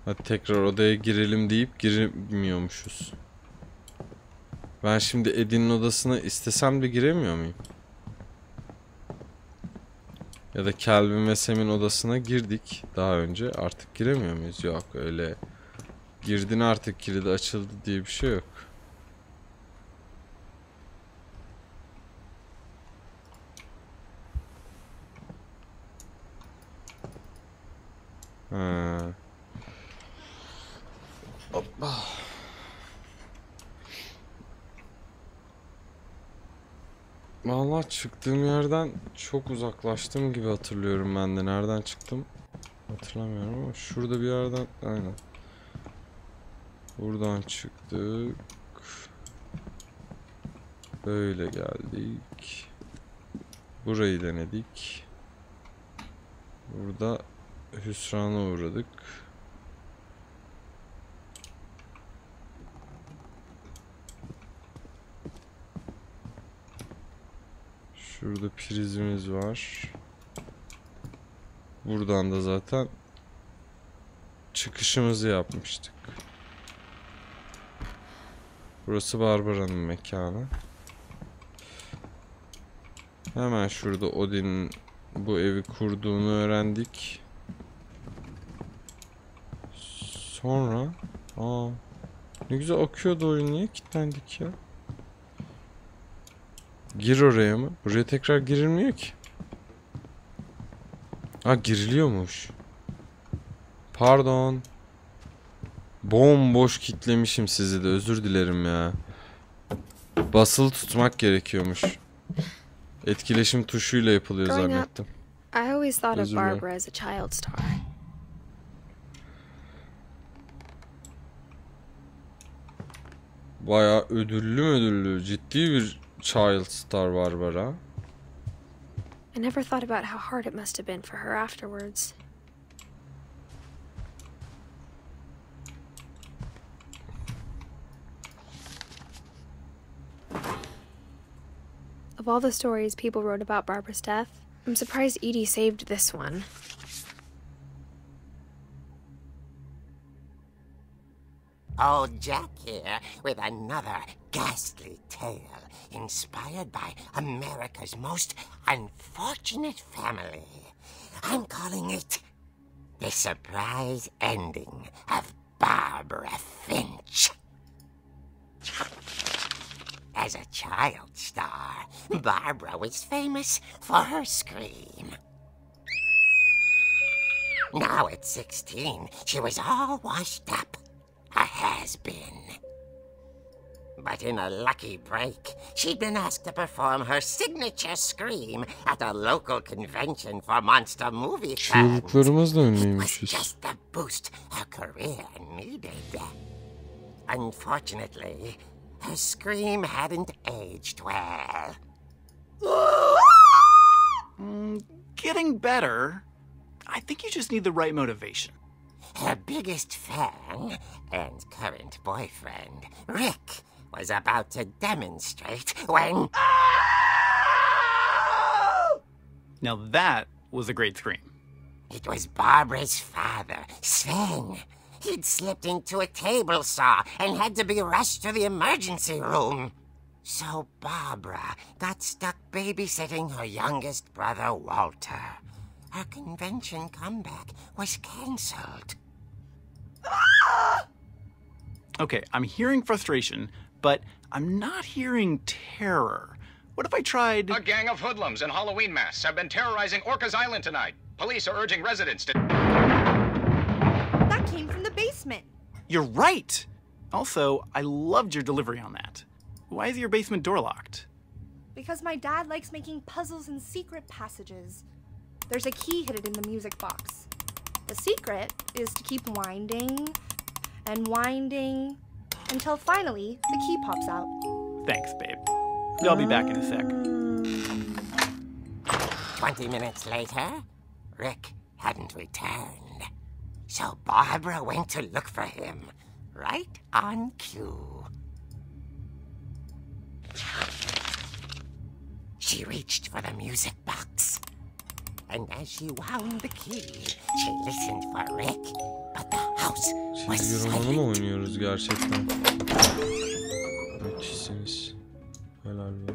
Hadi tekrar odaya girelim deyip giremiyormuşuz. Ben şimdi Edith'in odasına istesem de giremiyor muyum? Ya da Kelvin ve Sam'in odasına girdik daha önce. Artık giremiyor muyuz? Yok öyle. Girdin artık kilidi açıldı diye bir şey yok. Ha. Hoppa. Vallahi çıktığım yerden çok uzaklaştım gibi hatırlıyorum ben de. Nereden çıktım hatırlamıyorum ama şurada bir yerden, aynen. Buradan çıktık. Böyle geldik. Burayı denedik. Burada hüsrana uğradık. Şurada prizimiz var. Buradan da zaten çıkışımızı yapmıştık. Burası Barbara'nın mekanı. Hemen şurada Odin'in bu evi kurduğunu öğrendik. Sonra ne güzel akıyordu oyun, niye kilitlendik ya? Gir oraya mı? Buraya tekrar girilmiyor ki. Giriliyormuş. Pardon. Bomboş kitlemişim sizi de, özür dilerim ya. Basılı tutmak gerekiyormuş. Etkileşim tuşuyla yapılıyor zannettim. I always thought of Özür dilerim. Barbara as a child star. Bayağı ödüllü ciddi bir child star Barbara. I never thought about how hard it must have been for her afterwards. Of all the stories people wrote about Barbara's death, I'm surprised Edie saved this one. Old Jack here with another ghastly tale inspired by America's most unfortunate family. I'm calling it The Surprise Ending of child star, Barbara was famous for her scream. Now at 16, she was all washed up, a has-been. But in a lucky break, she'd been asked to perform her signature scream at a local convention for monster movie fans. Çığlıklarımızla It was ünlüymüşüz. just the boost her career needed. Unfortunately, her scream hadn't aged well. Getting better. I think you just need the right motivation. Her biggest fan and current boyfriend, Rick, was about to demonstrate when... Now that was a great scream. It was Barbara's father, Sven. He'd slipped into a table saw and had to be rushed to the emergency room. So Barbara got stuck babysitting her youngest brother, Walter. Her convention comeback was cancelled. Okay, I'm hearing frustration, but I'm not hearing terror. What if I tried... A gang of hoodlums in Halloween masks have been terrorizing Orcas Island tonight. Police are urging residents to... That came from the basement. You're right! Also, I loved your delivery on that. Why is your basement door locked? Because my dad likes making puzzles and secret passages. There's a key hidden in the music box. The secret is to keep winding and winding until finally the key pops out. Thanks, babe. I'll be back in a sec. 20 minutes later, Rick hadn't returned. So Barbara went to look for him, right on cue. She reached for the music box. And as she wound the key, she listened for Rick, but the house was Çizgi romanı mı silent. oynuyoruz gerçekten? Müthişsiniz. Helal be.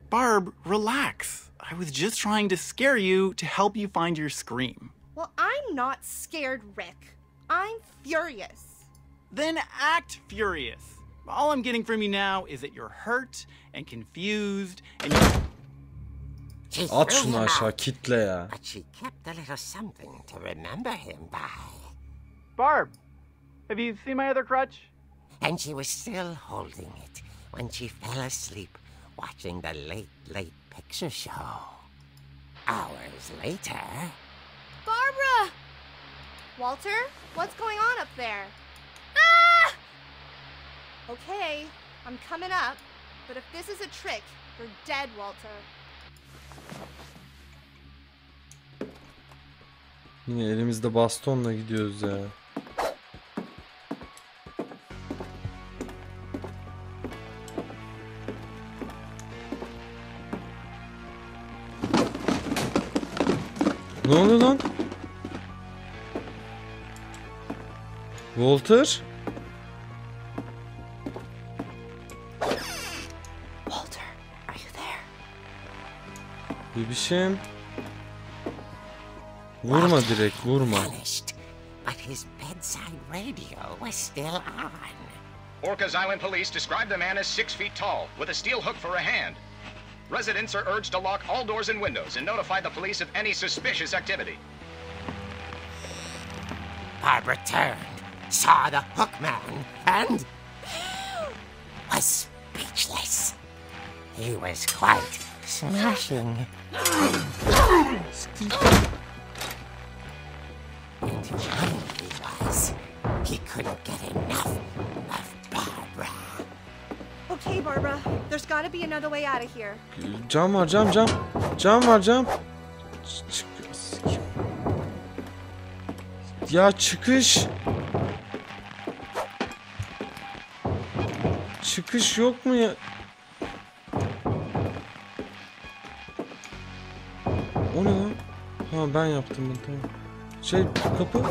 Barb, relax. I was just trying to scare you to help you find your scream. Well, I'm not scared, Rick. I'm furious. Then act furious. All I'm getting from you now is that you're hurt and confused and you're... She At threw şunu him aşağı, out, kitle ya. but she kept a little something to remember him by. Barb, have you seen my other crutch? And she was still holding it when she fell asleep watching the late picture show. Hours later... Barbara! Walter, what's going on up there? Ah! Okay, I'm coming up, but if this is a trick, you're dead, Walter. Yine elimizde bastonla gidiyoruz ya. Ne oluyor lan? Walter? Walter, are you there? Bebişim. Vurma direkt, vurma. Vanished, but his bedside radio was still on. Orcas Island police describe the man as 6 feet tall, with a steel hook for a hand. Residents are urged to lock all doors and windows and notify the police of any suspicious activity. Barbara turned, saw the hook man, and was speechless. He was quite smashing. And when he was, he couldn't get enough of Barbara. Okay, Barbara, there's gotta be another way out of here. Cam var, cam. Cam var, cam. Ya çıkış. Çıkış yok mu ya? O ne lan? Ha ben yaptım bunu, tamam. Şey kapı.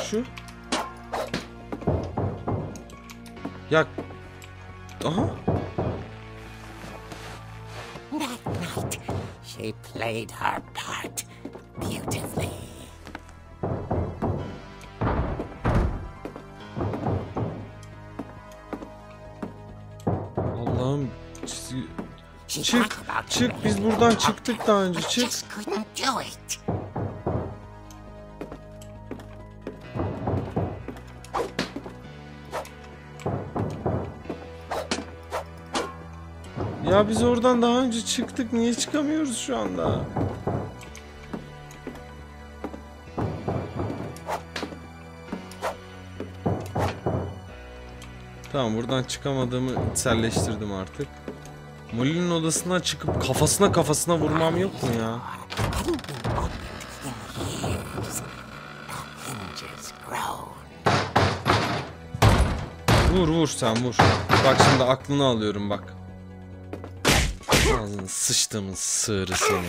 Şu. Ya. Aha. That night, she played her part beautifully. Allah'ım. Çık. Biz buradan çıktık daha önce. Çık. Ya biz oradan daha önce çıktık. Niye çıkamıyoruz şu anda? Tamam, buradan çıkamadığımı içselleştirdim artık. Molly'nin odasından çıkıp kafasına vurmam yok mu ya? Vur sen vur. Bak şimdi aklını alıyorum bak. Ağzını sıçtığımın sığırı seni.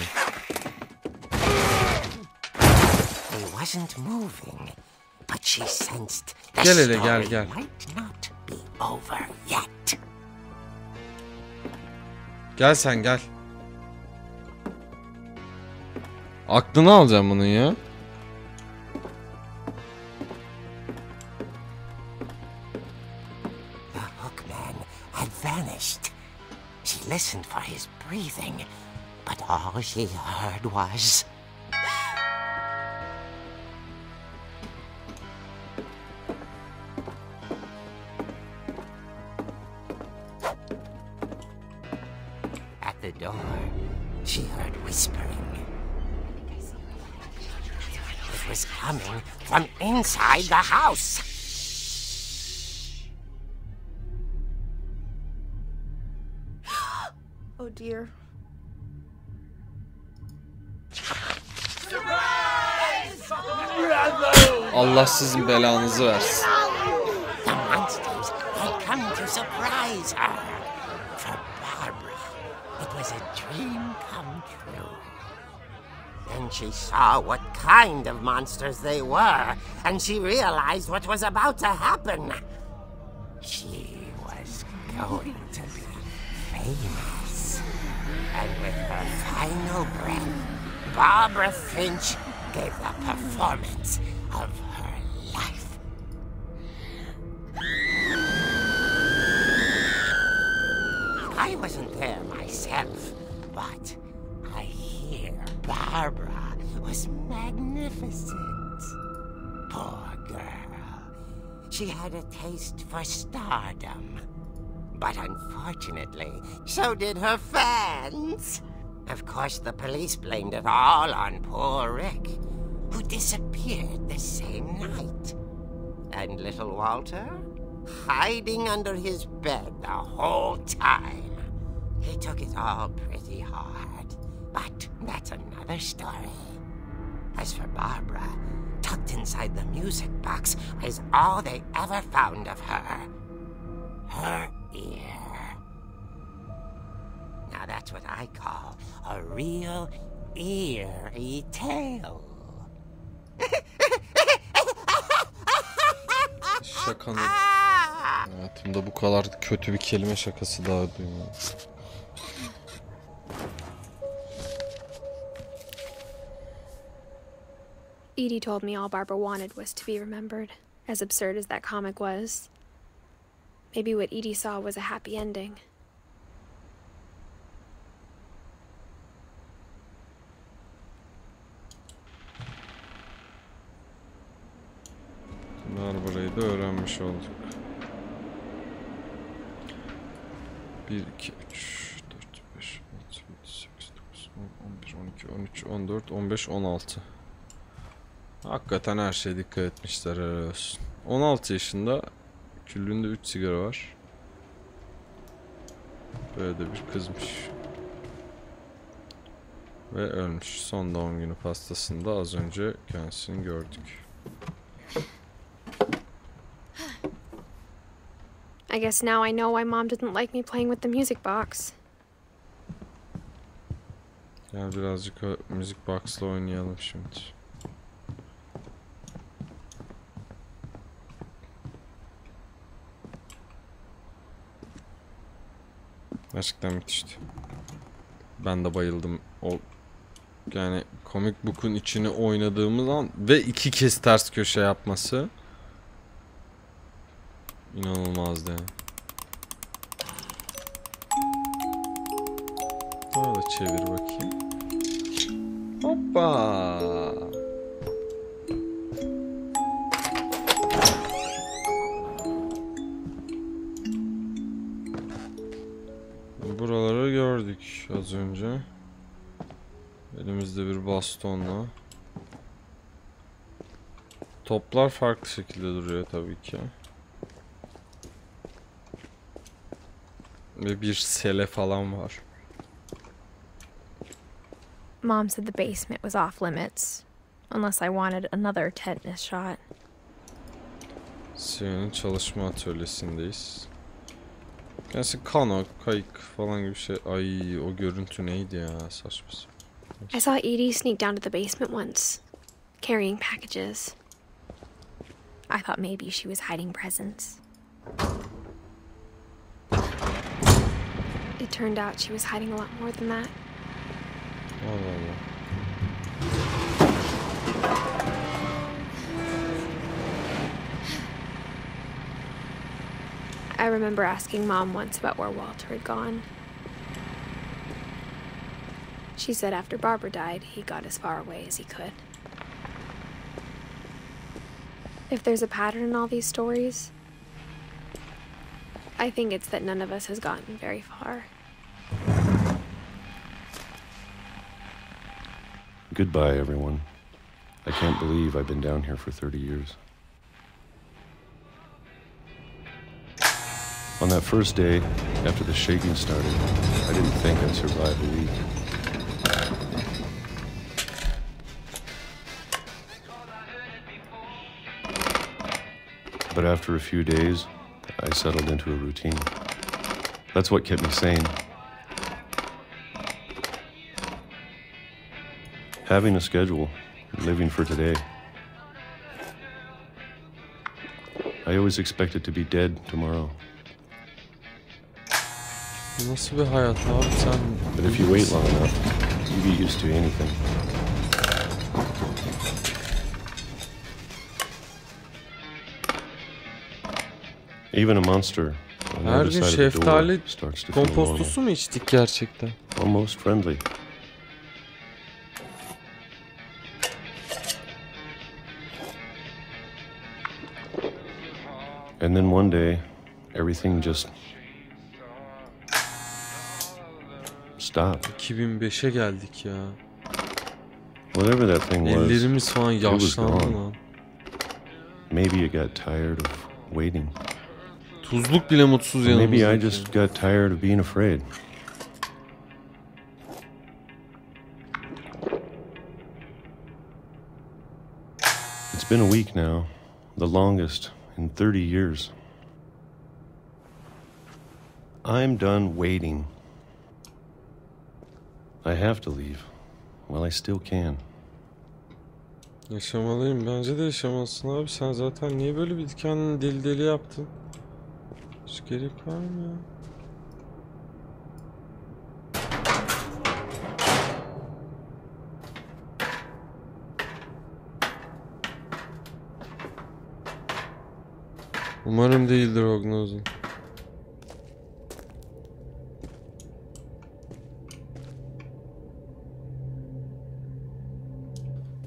Gel hele gel. Gel sen gel. Aklını alacağım bunun ya. The hookman had vanished. She listened for his breathing, but all she heard was... At the door, she heard whispering. It was coming from inside the house. Oh dear. Allah sizin belanızı versin. The monsters had come to surprise her. For Barbara, it was a dream come true. Then she saw what kind of monsters they were, and she realized what was about to happen. She was going to be famous. And with her final breath, Barbara Finch gave the performance of her life. I wasn't there myself, but I hear Barbara was magnificent. Poor girl. She had a taste for stardom. But unfortunately, so did her fans. Of course, the police blamed it all on poor Rick, who disappeared the same night. And little Walter, hiding under his bed the whole time. He took it all pretty hard, but that's another story. As for Barbara, tucked inside the music box is all they ever found of her. Her ear. Now that's what I call a real eerie tale. Şakanın hayatımda bu kadar kötü bir kelime şakası daha duymadım. Edie told me all Barbara wanted was to be remembered, as absurd as that comic was. Maybe what Edie saw was a happy ending. Barbara'yı da öğrenmiş olduk. 1, 2, 3, 4, 5, 6, 7, 8, 9, 10, 11, 12, 13, 14, 15, 16. Hakikaten her şeye dikkat etmişler, helal olsun. 16 yaşında, küllüğünde 3 sigara var. Böyle de bir kızmış. Ve ölmüş. Son doğum günü pastasında az önce kendisini gördük. I guess now I know why Mom didn't like me playing with the music box. Gel birazcık müzik box'la oynayalım şimdi. Gerçekten müthişti. Ben de bayıldım. O yani comic book'un içine oynadığımız an ve 2 kez ters köşe yapması inanılmazdı yani. Daha da çevir bakayım. Hoppa. Buraları gördük az önce. Elimizde bir bastonla. Toplar farklı şekilde duruyor tabii ki. Ve bir sele falan var. Mom said the basement was off limits, unless I wanted another tetanus shot. Seyir'in çalışma atölyesindeyiz. Gerçi kano, kayık falan gibi şey. Ay o görüntü neydi ya, saçma sapan. I saw Edie sneak down to the basement once, carrying packages. I thought maybe she was hiding presents. It turned out she was hiding a lot more than that. Allah Allah. I remember asking Mom once about where Walter had gone. She said after Barbara died, he got as far away as he could. If there's a pattern in all these stories, I think it's that none of us has gotten very far. Goodbye, everyone. I can't believe I've been down here for 30 years. On that first day, after the shaking started, I didn't think I'd survive a week. But after a few days, I settled into a routine. That's what kept me sane. Having a schedule, living for today. I always expected to be dead tomorrow. Nasıl bir hayat abi sen? But if you wait long enough, you get used to anything. Even a monster. Her gün şeftali kompostosu mu içtik gerçekten? Almost friendly. And then one day, everything just stopped. 2005'e geldik ya. Whatever that thing was, ellerimiz falan yaşlandı lan. Maybe it got tired of waiting. Tuzluk bile mutsuz yanımızda. Maybe I just got tired of being afraid. It's been a week now, the longest in 30 years. I'm done waiting. I have to leave while I still can. Yaşamalıyım. Bence de yaşamalısın abi. Sen zaten niye böyle bir kendini deli deli yaptın? Hiç gerek var mı ya? Umarım değildir Hognoz'un.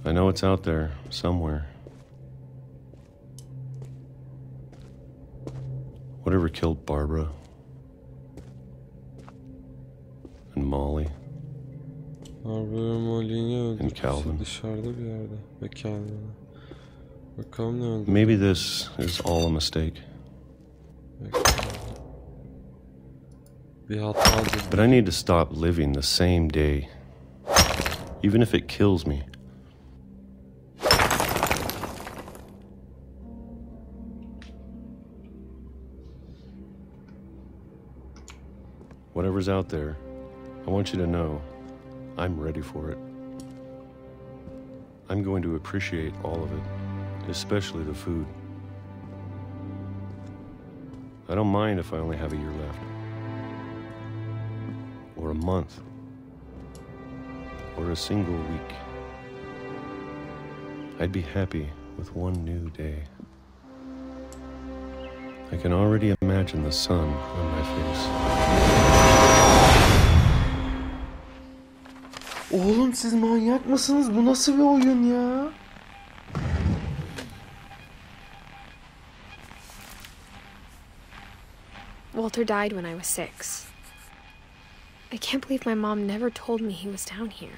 I know it's out there somewhere. Whatever killed Barbara and Molly Barbara Molly'ni öldürdü. and Calvin. Dışarıda bir yerde. Ve Calvin'i. Bakalım ne öldürdü. Maybe this is all a mistake. Bir hatadır. But I need to stop living the same day, even if it kills me. Whatever's out there, I want you to know I'm ready for it. I'm going to appreciate all of it, especially the food. I don't mind if I only have a year left, or a month, or a single week. I'd be happy with one new day. I can already imagine the sun on my face. Oğlum siz manyak mısınız? Bu nasıl bir oyun ya? Walter died when I was 6. I can't believe my mom never told me he was down here.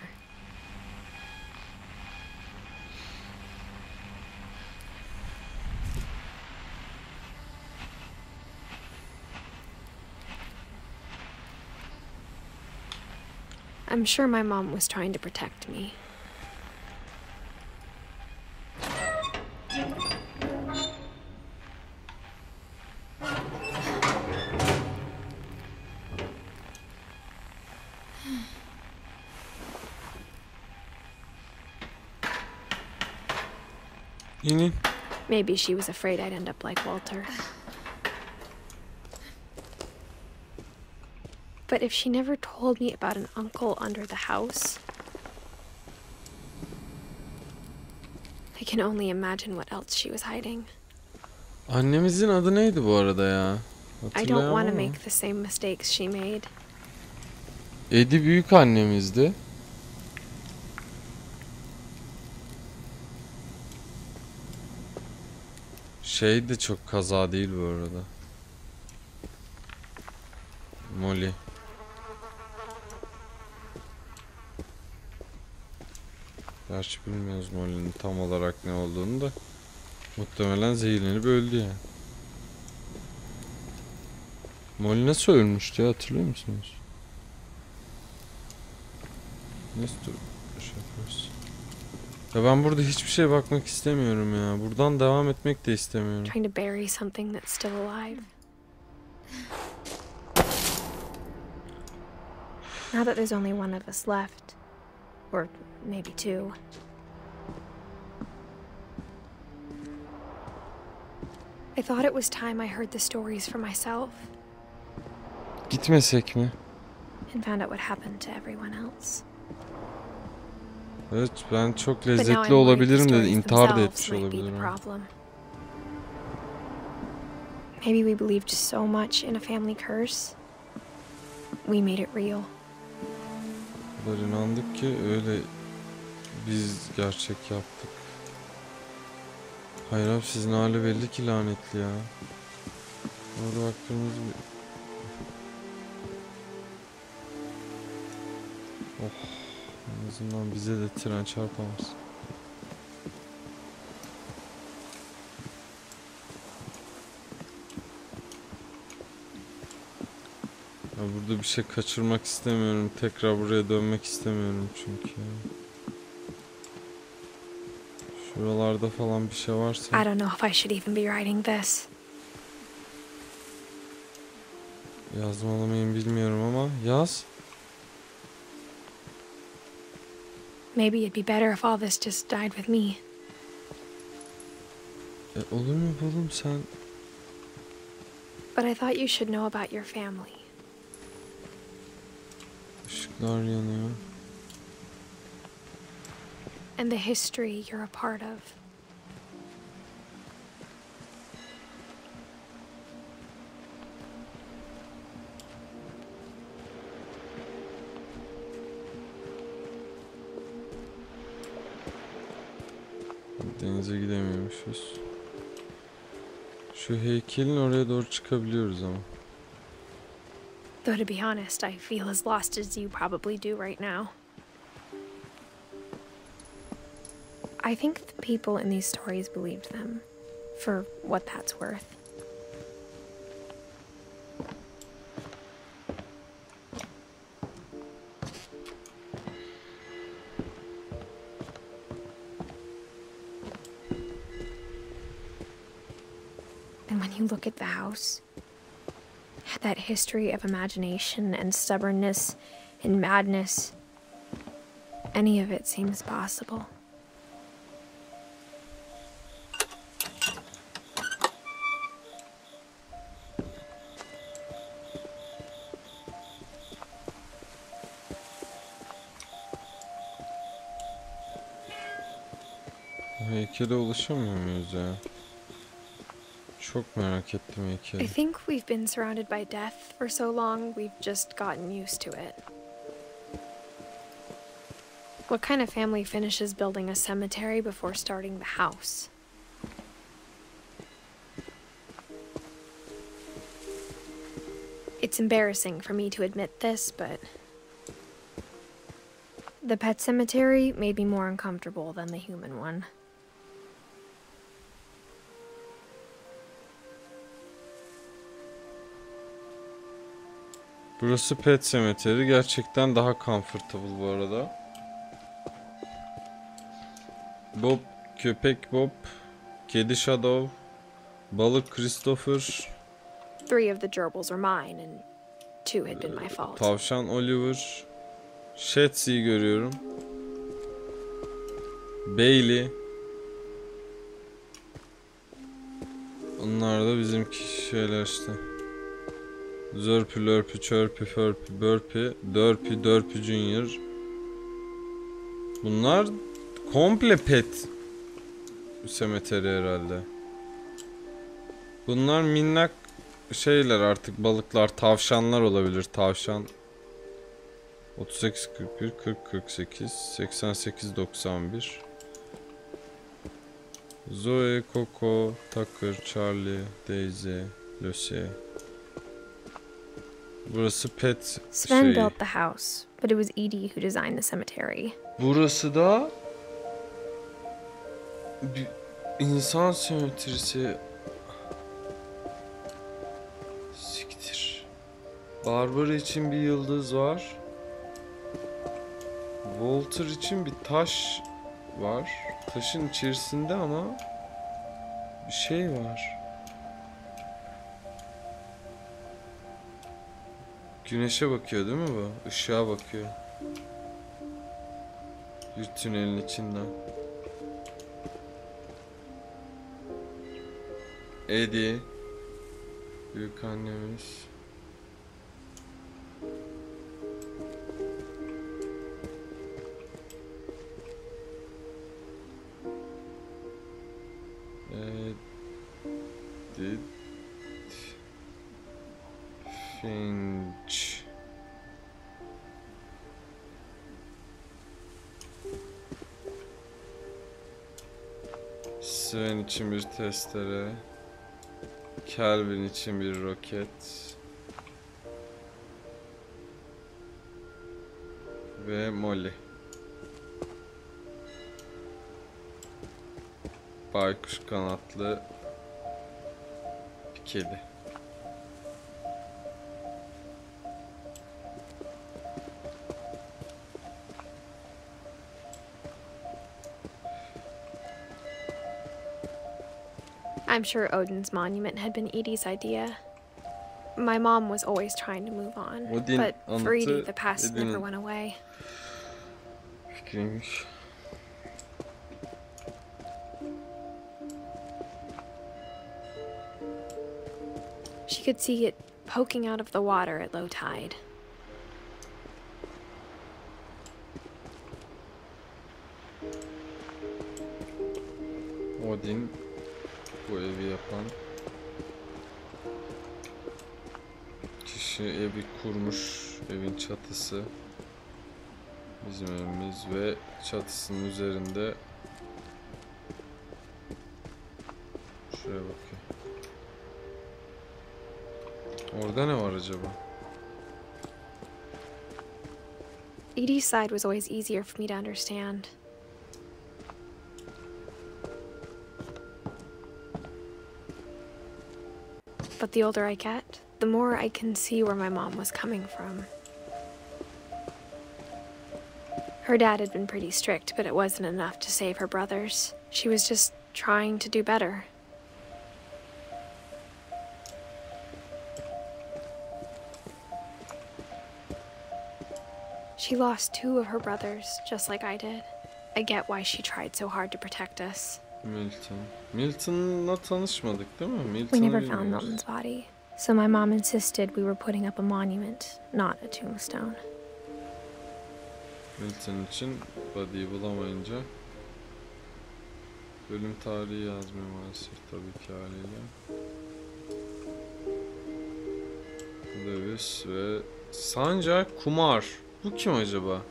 I'm sure my mom was trying to protect me. Maybe she was afraid I'd end up like Walter. But if she never told me about an uncle under the house, I can only imagine what else she was hiding. Annemizin adı neydi bu arada ya? I don't want to make the same mistakes she made. Eddie büyük annemizdi. Şey de çok kaza değil bu arada. Molly. Gerçi bilmiyoruz Molly'nin tam olarak ne olduğunu da. Muhtemelen zehirlenip öldü yani. Molly nasıl ölmüştü ya, hatırlıyor musunuz? Nasıl şey yapıyoruz? Ya ben burada hiçbir şeye bakmak istemiyorum ya. Buradan devam etmek de istemiyorum. Trying to bury something that's still alive. Now that there's only one of us left, or maybe two, I thought it was time I heard the stories for myself. Gitmesek mi? And found out what happened to everyone else. Evet, ben çok lezzetli olabilirim de intihar da etmiş olabilirim. Maybe we believed so much in a family curse, we made it real. O kadar inandık ki öyle biz gerçek yaptık. Hayır abi, sizin hali belli ki lanetli ya. Orada baktığımız bir... Oh, en azından bize de tren çarpamaz. Ya burada bir şey kaçırmak istemiyorum. Tekrar buraya dönmek istemiyorum çünkü. Şuralarda falan bir şey varsa. I don't know if I should even be writing this. Yazmalı mıyım bilmiyorum ama yaz. Maybe it'd be better if all this just died with me. Olur mu oğlum sen? But I thought you should know about your family. Işıklar yanıyor. And the history you're a part of. Denize gidemiyormuşuz. Şu heykelin oraya doğru çıkabiliyoruz ama. Though to be honest, I feel as lost as you probably do right now. I think the people in these stories believed them, for what that's worth. And when you look at the house, that history of imagination and stubbornness and madness, any of it seems possible. Heykele ulaşamıyor muyuz ya? Çok merak ettim heykeli. I think we've been surrounded by death for so long, we've just gotten used to it. What kind of family finishes building a cemetery before starting the house? It's embarrassing for me to admit this, but the pet cemetery made me more uncomfortable than the human one. Burası Pet Cemetery. Gerçekten daha comfortable bu arada. Bob, köpek Bob, kedi Shadow, balık Christopher. 3 of the gerbils are mine and 2 had been my fault. Tavşan Oliver. Shetsy'yi görüyorum. Bailey. Onlar da bizimki şeyler işte. Zörpü, Lörpü, Çörpü, Förpü, Börpü, Dörpü, Dörpü Junior. Bunlar komple pet semeteri herhalde. Bunlar minnak şeyler artık, balıklar, tavşanlar olabilir. Tavşan 38 41 40 48 88 91. Zoe, Coco, Tucker, Charlie, Daisy, Lucy. Burası pet Sven şeyi. built the house, but it was Edie who designed the cemetery. Burası da bir insan semeterisi. Siktir. Barbara için bir yıldız var. Walter için bir taş var. Taşın içerisinde ama bir şey var. Güneşe bakıyor değil mi bu? Işığa bakıyor. Bir tünelin içinden. Eddie. Büyük annemiz. Edith Finch. Sven için bir testere. Calvin için bir roket. Ve Molly. Baykuş kanatlı bir kedi. I'm sure Odin's monument had been Edie's idea. My mom was always trying to move on, but for Edie, the past never went away. Fikriymiş. She could see it poking out of the water at low tide. Odin bu evi yapan kişi evi kurmuş. Evin çatısı bizim evimiz ve çatısının üzerinde Şuraya bakayım. Orada ne var acaba? Edie's side was always easier for me to understand. But the older I get, the more I can see where my mom was coming from. Her dad had been pretty strict, but it wasn't enough to save her brothers. She was just trying to do better. She lost 2 of her brothers, just like I did. I get why she tried so hard to protect us. Milton'la tanışmadık değil mi? We never found Milton's body, so my mom insisted we were putting up a monument, not a tombstone. Milton için body'yi bulamayınca ölüm tarihi yazmıyor maalesef tabii ki haliyle. Lewis ve Sancar Kumar. Bu kim acaba?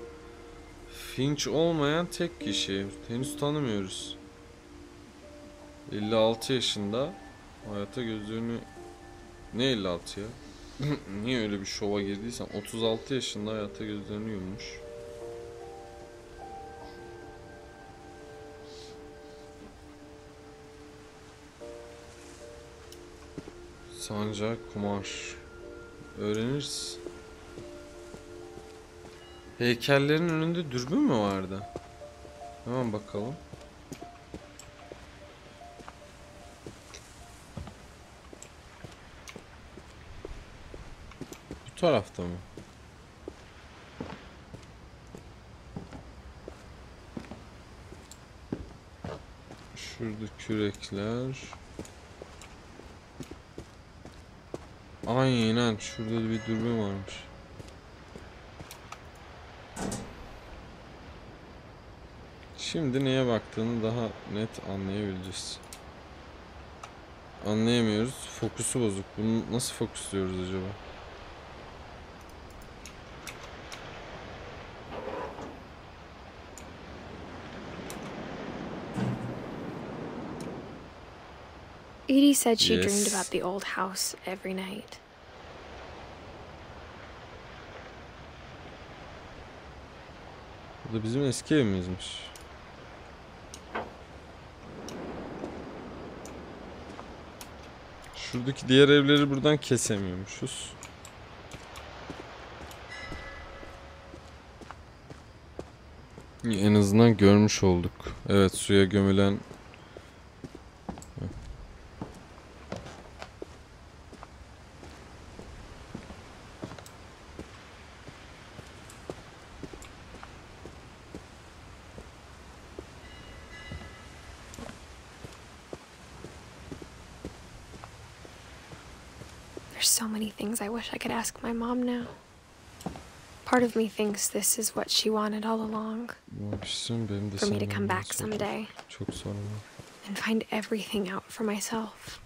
Finch olmayan tek kişi. Henüz tanımıyoruz. 56 yaşında. Hayata gözlerini... Ne 56 ya? Niye öyle bir şova girdiysen? 36 yaşında hayata gözlerini yummuş. Sancar Kumar. Öğreniriz. Heykellerin önünde dürbün mü vardı? Hemen bakalım. Bu tarafta mı? Şurada kürekler. Aynen şurada bir dürbün varmış. Şimdi neye baktığını daha net anlayabileceğiz. Anlayamıyoruz. Fokusu bozuk. Bunu nasıl fokusluyoruz acaba? Edie said she dreamed about the old house every night. Bu da bizim eski evimizmiş. Şuradaki diğer evleri buradan kesemiyormuşuz. En azından görmüş olduk. Evet, suya gömülen... There's so many things I wish I could ask my mom now. Part of me thinks this is what she wanted all along. For me to come back someday and find everything out for myself.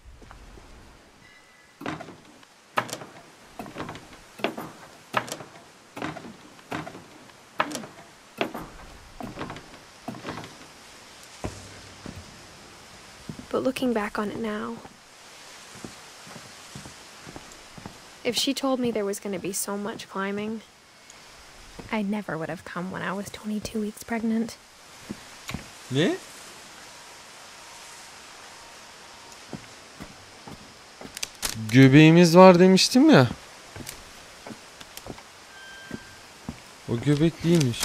But looking back on it now, if she told me there was going to be so much climbing, I never would have come when I was 22 weeks pregnant. Ne? Göbeğimiz var demiştim ya. O göbek değilmiş.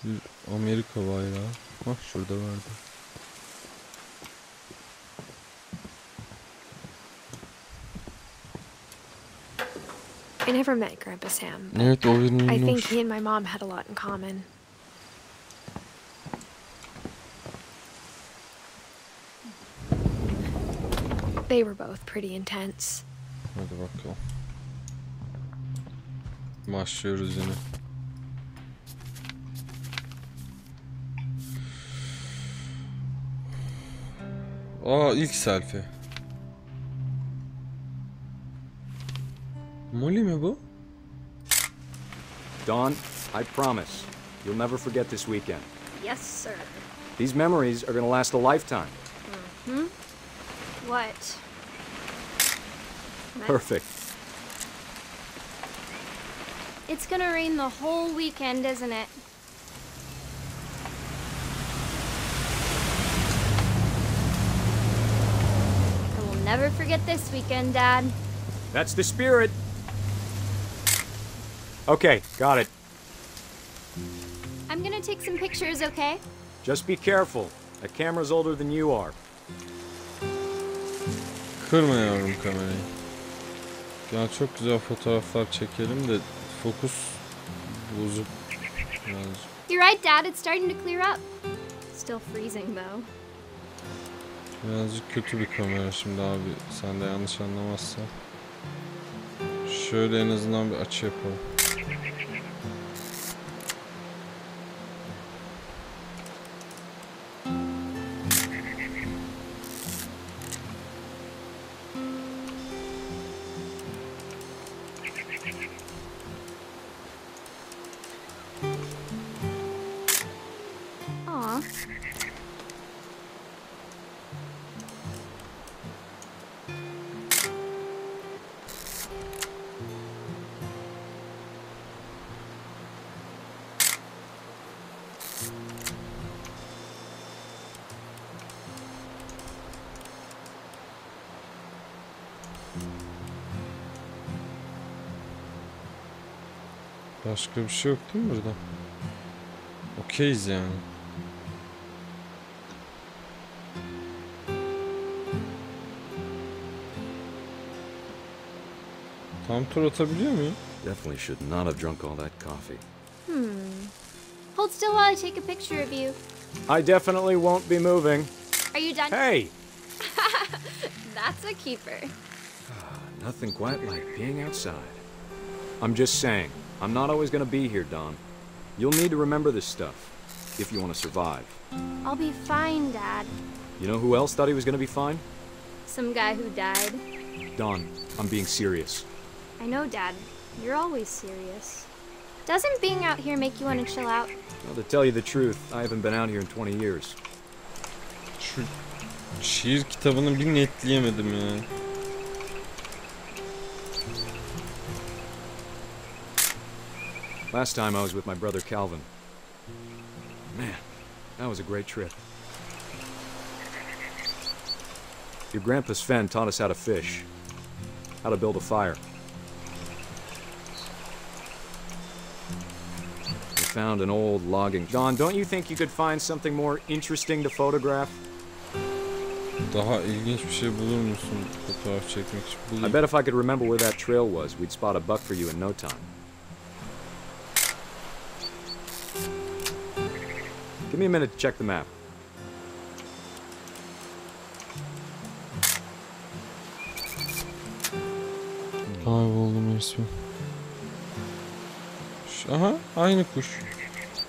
Bir Amerika bayrağı. Bak şurada vardı. I never met Grandpa Sam, but Evet, o benim I think he and my mom had a lot in common. They were both pretty intense. Hadi bakalım. Başlıyoruz yine. Aa, ilk selfie. Molly mi bu? Dawn, I promise. You'll never forget this weekend. Yes, sir. These memories are gonna last a lifetime. Hmm? What? Perfect. It's gonna rain the whole weekend, isn't it? I will never forget this weekend, Dad. That's the spirit. Okay, got it. I'm gonna take some pictures, okay? Just be careful. That camera's older than you are. Kırma yavrum kamerayı. Ya çok güzel fotoğraflar çekelim de fokus bozuk birazcık. You're right, Dad. It's starting to clear up. Still freezing, though. Birazcık kötü bir kamera şimdi abi. Sen de yanlış anlamazsan. Şöyle en azından bir açı yapalım. Aw. Başka bir şey yok değil mi burada? Okeyiz yani. Tam tur atabiliyor muyum? Definitely should not have drunk all that coffee. Hold still while I take a picture of you. I definitely won't be moving. Are you done? Hey! That's a keeper. Nothing quite like being outside. I'm just saying, I'm not always gonna be here, Don. You'll need to remember this stuff, if you want to survive. I'll be fine, Dad. You know who else thought he was gonna be fine? Some guy who died. Don, I'm being serious. I know, Dad. You're always serious. Doesn't being out here make you want to chill out? Well, to tell you the truth, I haven't been out here in 20 years. Şu şiir kitabını bir netleyemedim ya. Last time I was with my brother Calvin. Man, that was a great trip. Your grandpa Sven taught us how to fish, how to build a fire. We found an old logging. Don, don't you think you could find something more interesting to photograph? Daha ilginç bir şey bulur musun fotoğraf çekmek için? Bulayım. I bet if I could remember where that trail was, we'd spot a buck for you in no time. Give me a minute to check the map. Kayboldum resmen. Aha, aynı kuş.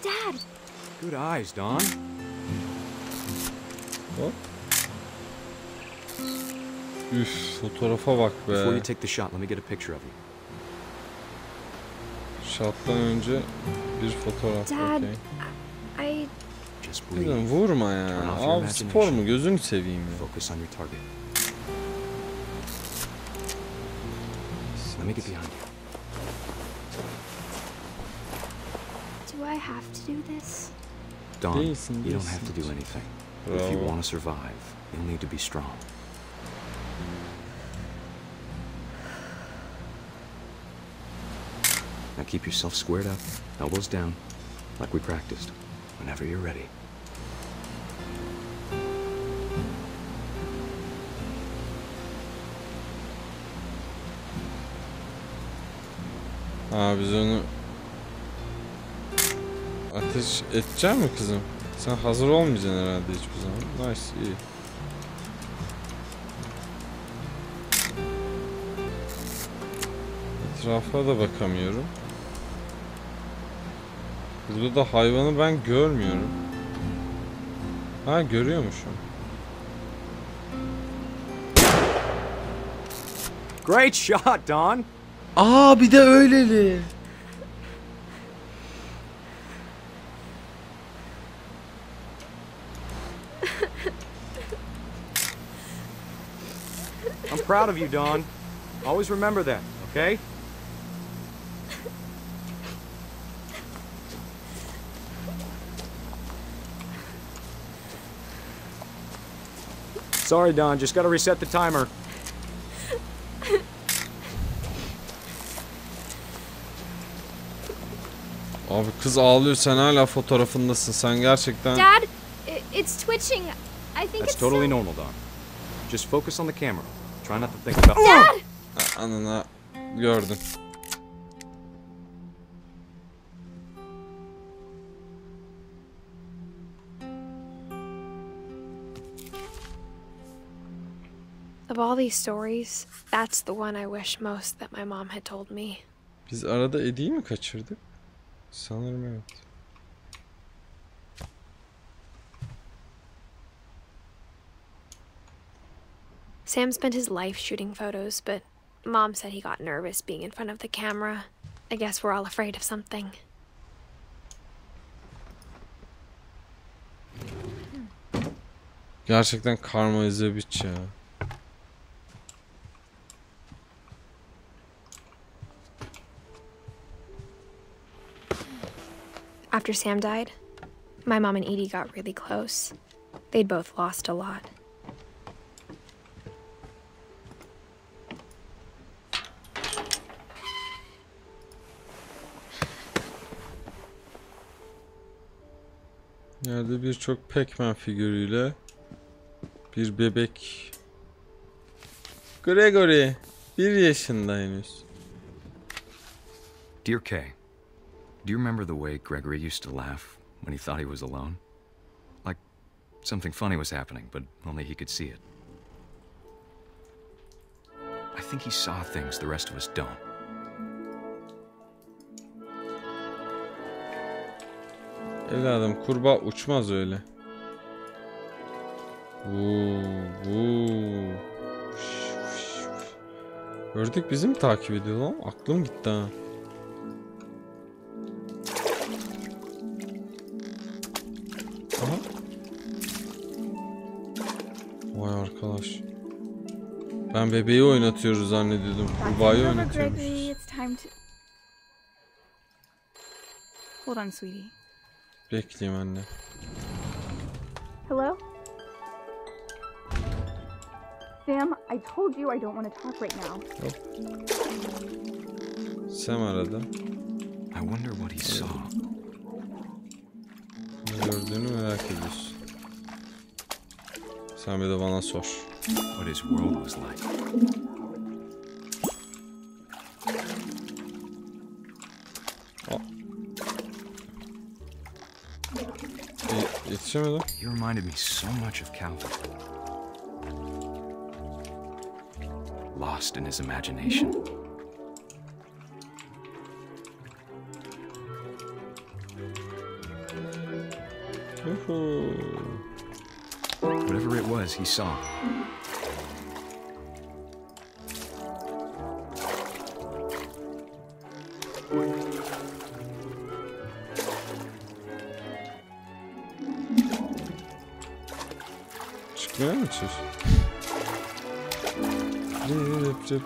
Dad! Good eyes, Don. Hop. Üf, fotoğrafa bak be. Before you take the shot, let me get a picture of you. Şattan önce bir fotoğraf. Dad, Okay. I... Just Kızım breathe. vurma ya. Turn off your Abi imagination. spor mu? Gözünü seveyim ya. Focus on your target. Let me get behind you. Do I have to do this? Don, Değilsin, you don't have to değilsin. do anything. If you Bravo. want to survive, you'll need to be strong. Now keep yourself squared up, elbows down, like we practiced. Whenever you're ready. Aa, biz onu ateş edecek mi kızım? Sen hazır olmayacaksın herhalde hiçbir zaman. Nice, iyi. Etrafa da bakamıyorum. Burada da hayvanı ben görmüyorum. Ha, görüyormuşum. Great shot, Don. Aa, bir de öyleli. proud of you, Dawn. Always remember that, okay? Sorry, Dawn. Just gotta reset the timer. Abi kız ağlıyor, sen hala fotoğrafındasın. Sen gerçekten... Dad, it's twitching. I think That's it's totally normal, Dawn. Just focus on the camera. Try not to think about... Dad! Anana gördüm. Of all these stories, that's the one I wish most that my mom had told me. Biz arada Eddie'yi mi kaçırdık? Sanırım evet. Sam spent his life shooting photos, but Mom said he got nervous being in front of the camera. I guess we're all afraid of something. Gerçekten karma is a bitch ya. After Sam died, my mom and Edie got really close. They'd both lost a lot. Yerde birçok Pac-Man figürüyle bir bebek. Gregory 1 yaşında henüz. Dear Kay, do you remember the way Gregory used to laugh when he thought he was alone? Like something funny was happening, but only he could see it. I think he saw things the rest of us don't. Evladım, kurbağa uçmaz öyle. Ördek bizi mi takip ediyor lan? Aklım gitti ha. Aha. Vay arkadaş. Ben bebeği oynatıyoruz zannediyordum. Kurbağayı oynatıyoruz. Hold on, sweetie. Bekleyeyim anne. Hello? Sam, I told you I don't want to talk right now. Hop. Sam aradı. I wonder what he saw. Ne gördüğünü merak ediyorsun. Sen bir de bana sor. What his world was like. Yetişemedim. He reminded me so much of Calvin. Lost in his imagination. Whatever it was, he saw. Çıkmaya mı çalışıyorsun? Rip rip.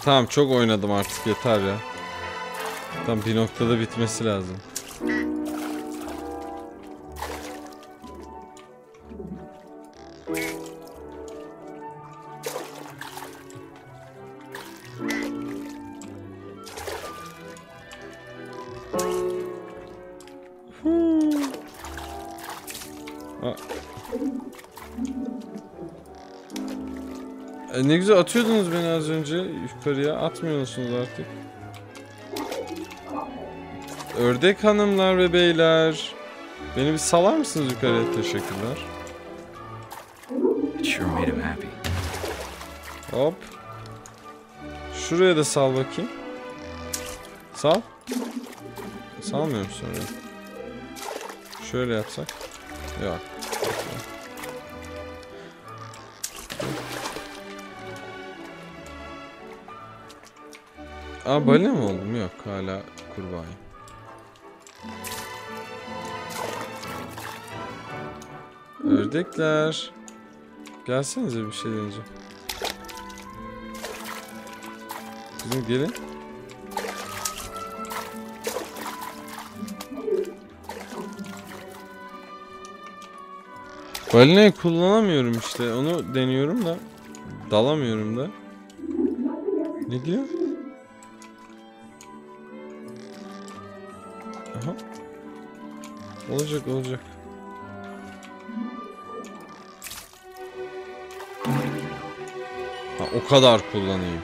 Tamam, çok oynadım artık, yeter ya. Tam bir noktada bitmesi lazım. Ne güzel atıyordunuz beni az önce yukarıya. Atmıyorsunuz artık. Ördek hanımlar ve beyler. Beni bir salar mısınız yukarıya? Teşekkürler. It sure made him happy. Hop. Şuraya da sal bakayım. Sal. Salmıyor musun oraya? Şöyle yapsak. Yok. Aa, balina mı oldum? Yok, hala kurbağayım. Ördekler. Gelsenize, bir şey deneyeceğim. Kızım gelin. Balinayı kullanamıyorum işte. Onu deniyorum da. Dalamıyorum da. Ne diyor? Aha. Olacak, olacak. Ha, o kadar kullanayım.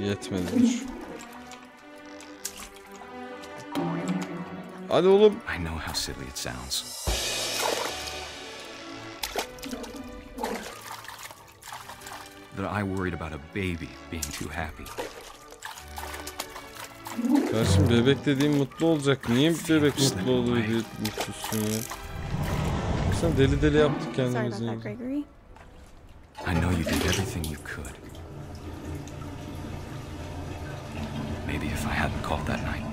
Yetmedi. Hadi oğlum. I know how silly it sounds. That I worried about a baby being too happy. Kardeşim, bebek dediğim mutlu olacak. Niye bebek mutlu oluyor diye mutlusun ya? Sen deli deli yaptık kendimizi. Sorry about that, Gregory. I know you did everything you could. Maybe if I hadn't called that night.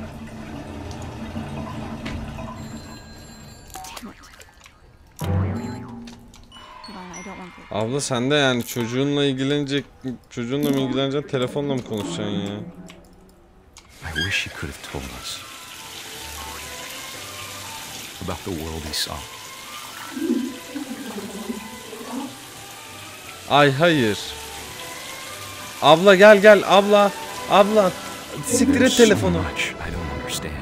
Abla sen de yani çocuğunla ilgilenecek, çocuğunla mı ilgileneceksin, telefonla mı konuşacaksın ya? I wish he could have told us about the world he saw. Ay hayır. Abla gel gel abla. Abla. Siktir et telefonu. So much I don't understand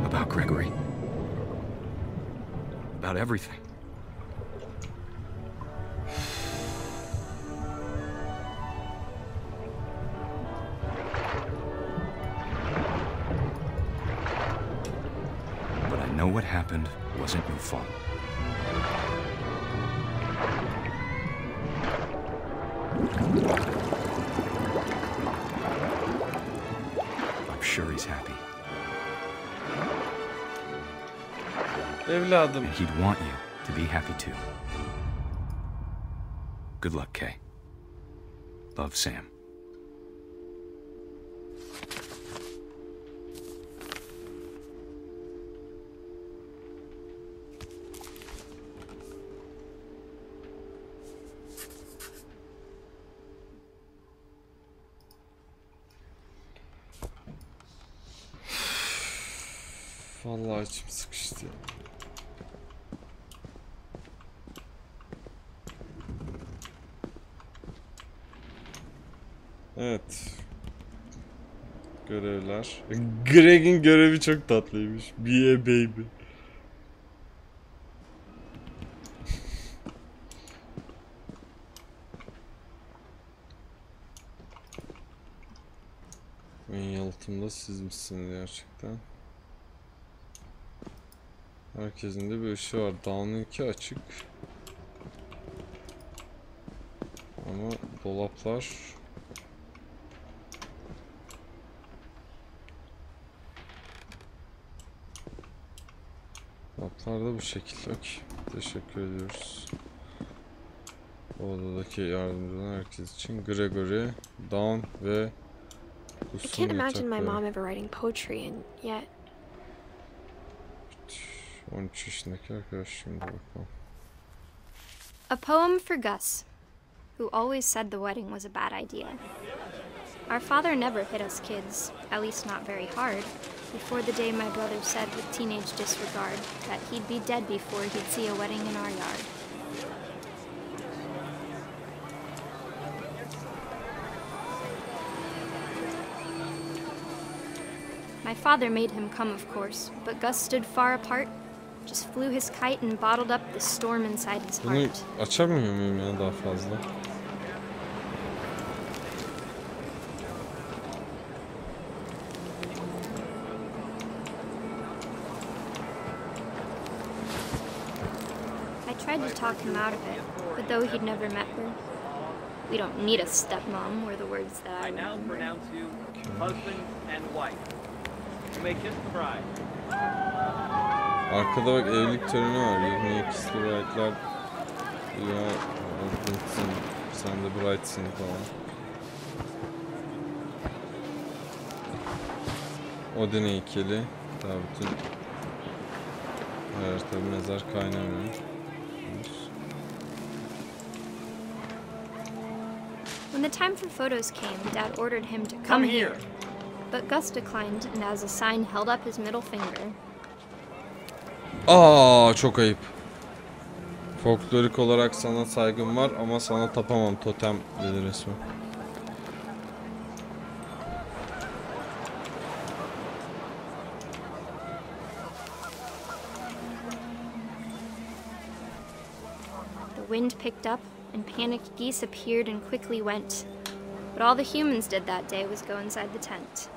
about Gregory. About everything. But I know what happened wasn't your fault. I'm sure he's happy. Evladım. And he'd want you to be happy too. Good luck, Kay. Love, Sam. Vallahi içim sıkıştı. Evet. Görevler. Greg'in görevi çok tatlıymış. Be a baby. En yalıtımda siz misiniz gerçekten? Herkesin de bir ışığı var. Down'unki açık. Ama dolaplar... Dolaplar da bu şekilde. Okay. Teşekkür ediyoruz. O odadaki yardımcıdan herkes için. Gregory, Dawn ve I can't imagine my mom ever writing poetry, and yet 13 yaşındaki arkadaş, şimdi bakalım. A poem for Gus, who always said the wedding was a bad idea. Our father never hit us kids, at least not very hard, before the day my brother said with teenage disregard that he'd be dead before he'd see a wedding in our yard. My father made him come, of course, but Gus stood far apart, just flew his kite and bottled up the storm inside his Bunu heart. açamıyor muyum ya daha fazla? I tried to talk him out of it, but though he'd never met her, We don't need a stepmom, were the words that I now remember. pronounce you husband and wife. You may kiss the bride. Arkada bak evlilik töreni var. 22'si bride'lar. Ya sen de bride'sin falan. O da ne ikili. Tabii bütün her tabi mezar kaynamıyor. When the time for photos came, Dad ordered him to come here. But Gus declined, and as a sign held up his middle finger. Aa, çok ayıp. Folklorik olarak sana saygım var ama sana tapamam, totem dedi resmen. The wind picked up, and panicked geese appeared and quickly went. But all the humans did that day was go inside the tent.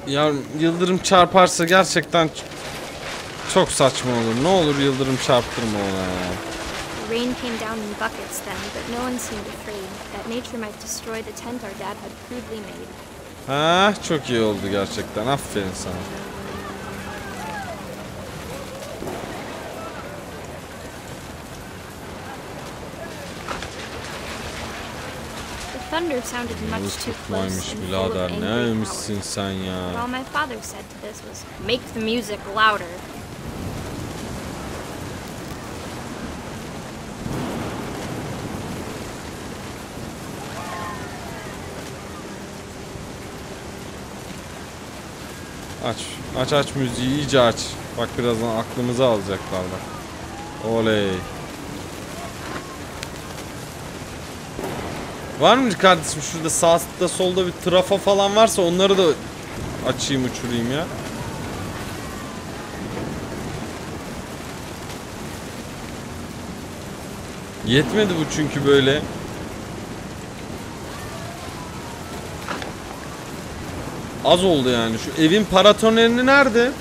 Ya yıldırım çarparsa gerçekten çok saçma olur. Ne olur yıldırım çarptırma ona ya. The rain came down in buckets then, but no one seemed afraid that nature might destroy the tent our dad had crudely made. Ha, çok iyi oldu gerçekten. Aferin sana. Thunder sounded much too close and full of birader, angry ne howls. yemişsin sen ya? All my father said to this was, "Make the music louder." Aç müziği, iyice aç. Bak birazdan aklımızı alacaklar bak. Oley. Var mı kardeşim şurada sağda solda bir trafo falan varsa onları da açayım uçurayım ya. Yetmedi bu çünkü böyle. Az oldu yani. Şu evin paratonerini nerede?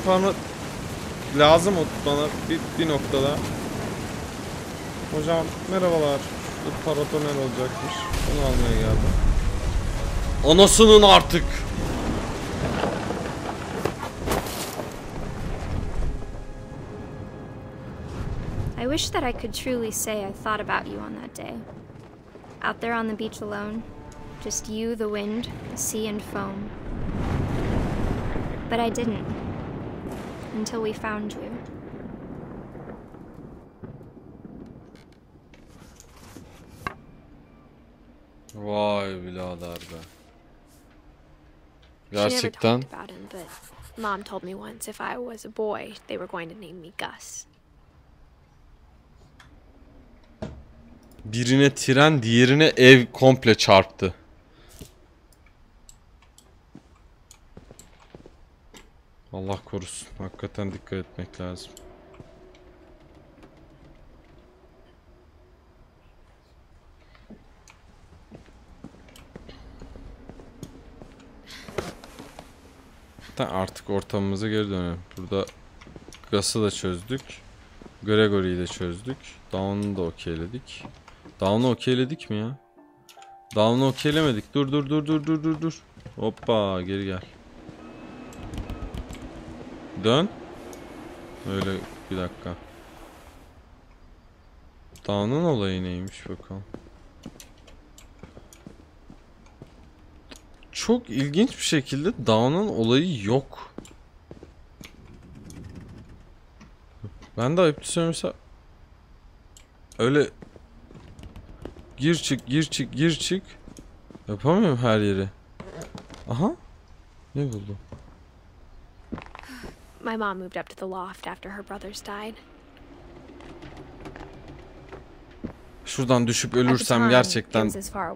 Lazım o bana bir noktada. Hocam merhabalar. Şurada paratoner olacakmış. Onu almaya geldim. Anasının artık. I wish that I could truly say I thought about you on that day. Out there on the beach alone, just you, the wind, the sea and foam. But I didn't. Until we found you. Vay birader be. She never Gerçekten. talked about him, but Mom told me once if I was a boy, they were going to name me Gus. Birine tren, diğerine ev komple çarptı. Allah korusun. Hakikaten dikkat etmek lazım. Artık ortamımıza geri dönelim. Burada Gus'ı da çözdük. Gregory'yi de çözdük. Down'u da okeyledik. Down'u okeyledik mi ya? Down'u okeylemedik. Dur. Hoppa, geri gel. Dön. Öyle bir dakika. Down'un olayı neymiş bakalım. Çok ilginç bir şekilde Down'un olayı yok. Ben de ayıptı söylemese öyle gir çık yapamıyorum her yeri. Aha, ne buldum? My mom moved up to the loft after her brothers died. Şuradan düşüp ölürsem gerçekten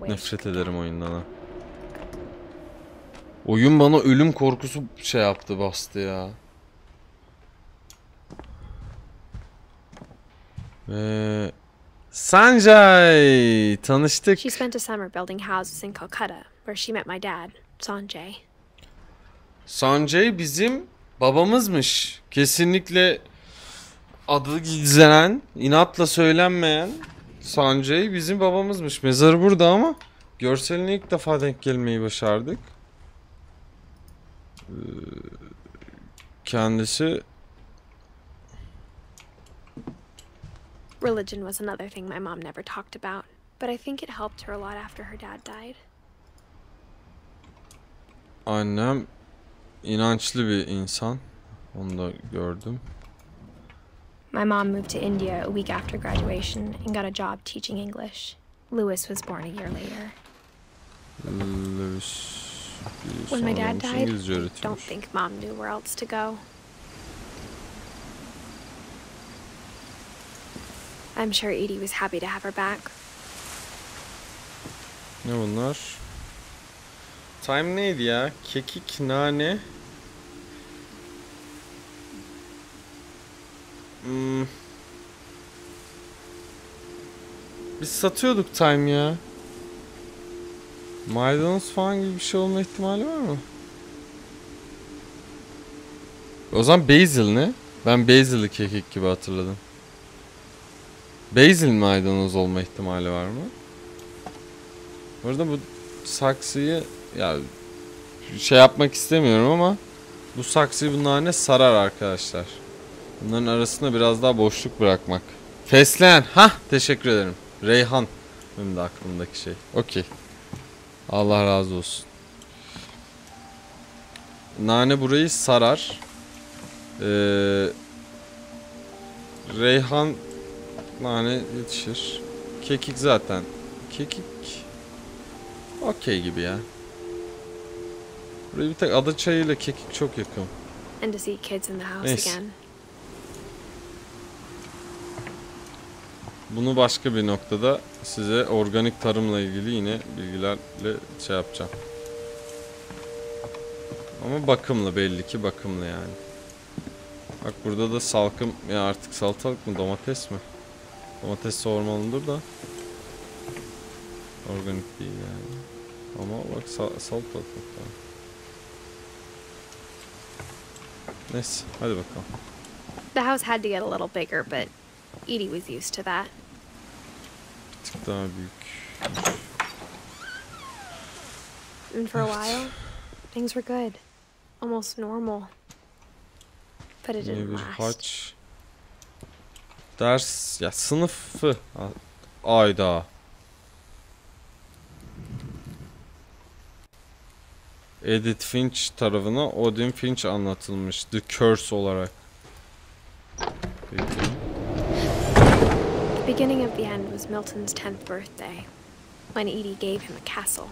nefret ederim oyundan ha. Oyun bana ölüm korkusu şey yaptı, bastı ya. Sanjay, tanıştık. She spent a summer building houses in Calcutta, where she met my dad, Sanjay. Sanjay bizim babamızmış. Kesinlikle adı gizlenen, inatla söylenmeyen Sanjay bizim babamızmış. Mezarı burada ama görseline ilk defa denk gelmeyi başardık. Kendisi... Religion was another thing my mom never talked about, but I think it helped her a lot after her dad died. Annem inançlı bir insan. Onu da gördüm. My mom moved to India a week after graduation and got a job teaching English. Louis was born a year later. When my dad died, I don't think Mom knew where else to go. I'm sure Edie was happy to have her back. Ne bunlar? Time neydi ya? Kekik, nane. Biz satıyorduk Time ya. Maydanoz falan gibi bir şey olma ihtimali var mı? O zaman basil ne? Ben basil'i kekik gibi hatırladım. Basil maydanoz olma ihtimali var mı? Bu arada bu saksıyı ya şey yapmak istemiyorum ama bu saksıyı bu nane sarar arkadaşlar. Bunların arasında biraz daha boşluk bırakmak. Fesleğen. Hah, teşekkür ederim. Reyhan. Benim de aklımdaki şey. Okey. Allah razı olsun. Nane burayı sarar. Reyhan nane yetişir. Kekik zaten. Kekik okey gibi ya. Buraya bir tek ada çayıyla kekik çok yakın. And to see kids in the house Neyse. again. Bunu başka bir noktada size organik tarımla ilgili yine bilgilerle şey yapacağım. Ama bakımlı, belli ki bakımlı yani. Bak burada da salkım ya, artık salatalık mı domates mi? Domates ormanlıdır da organik değil yani. Ama bak salatalık mı? Neyse hadi bakalım. The house had to get a little bigger, but Edie was used to that. Bir tık daha büyük. And for a while, things were good. Almost normal. But it didn't last. Haç. Ders ya, sınıfı. Ayda. Edith Finch tarafına Odin Finch anlatılmış. The Curse olarak. Peki. The beginning of the end was Milton's 10th birthday, when Edie gave him a castle.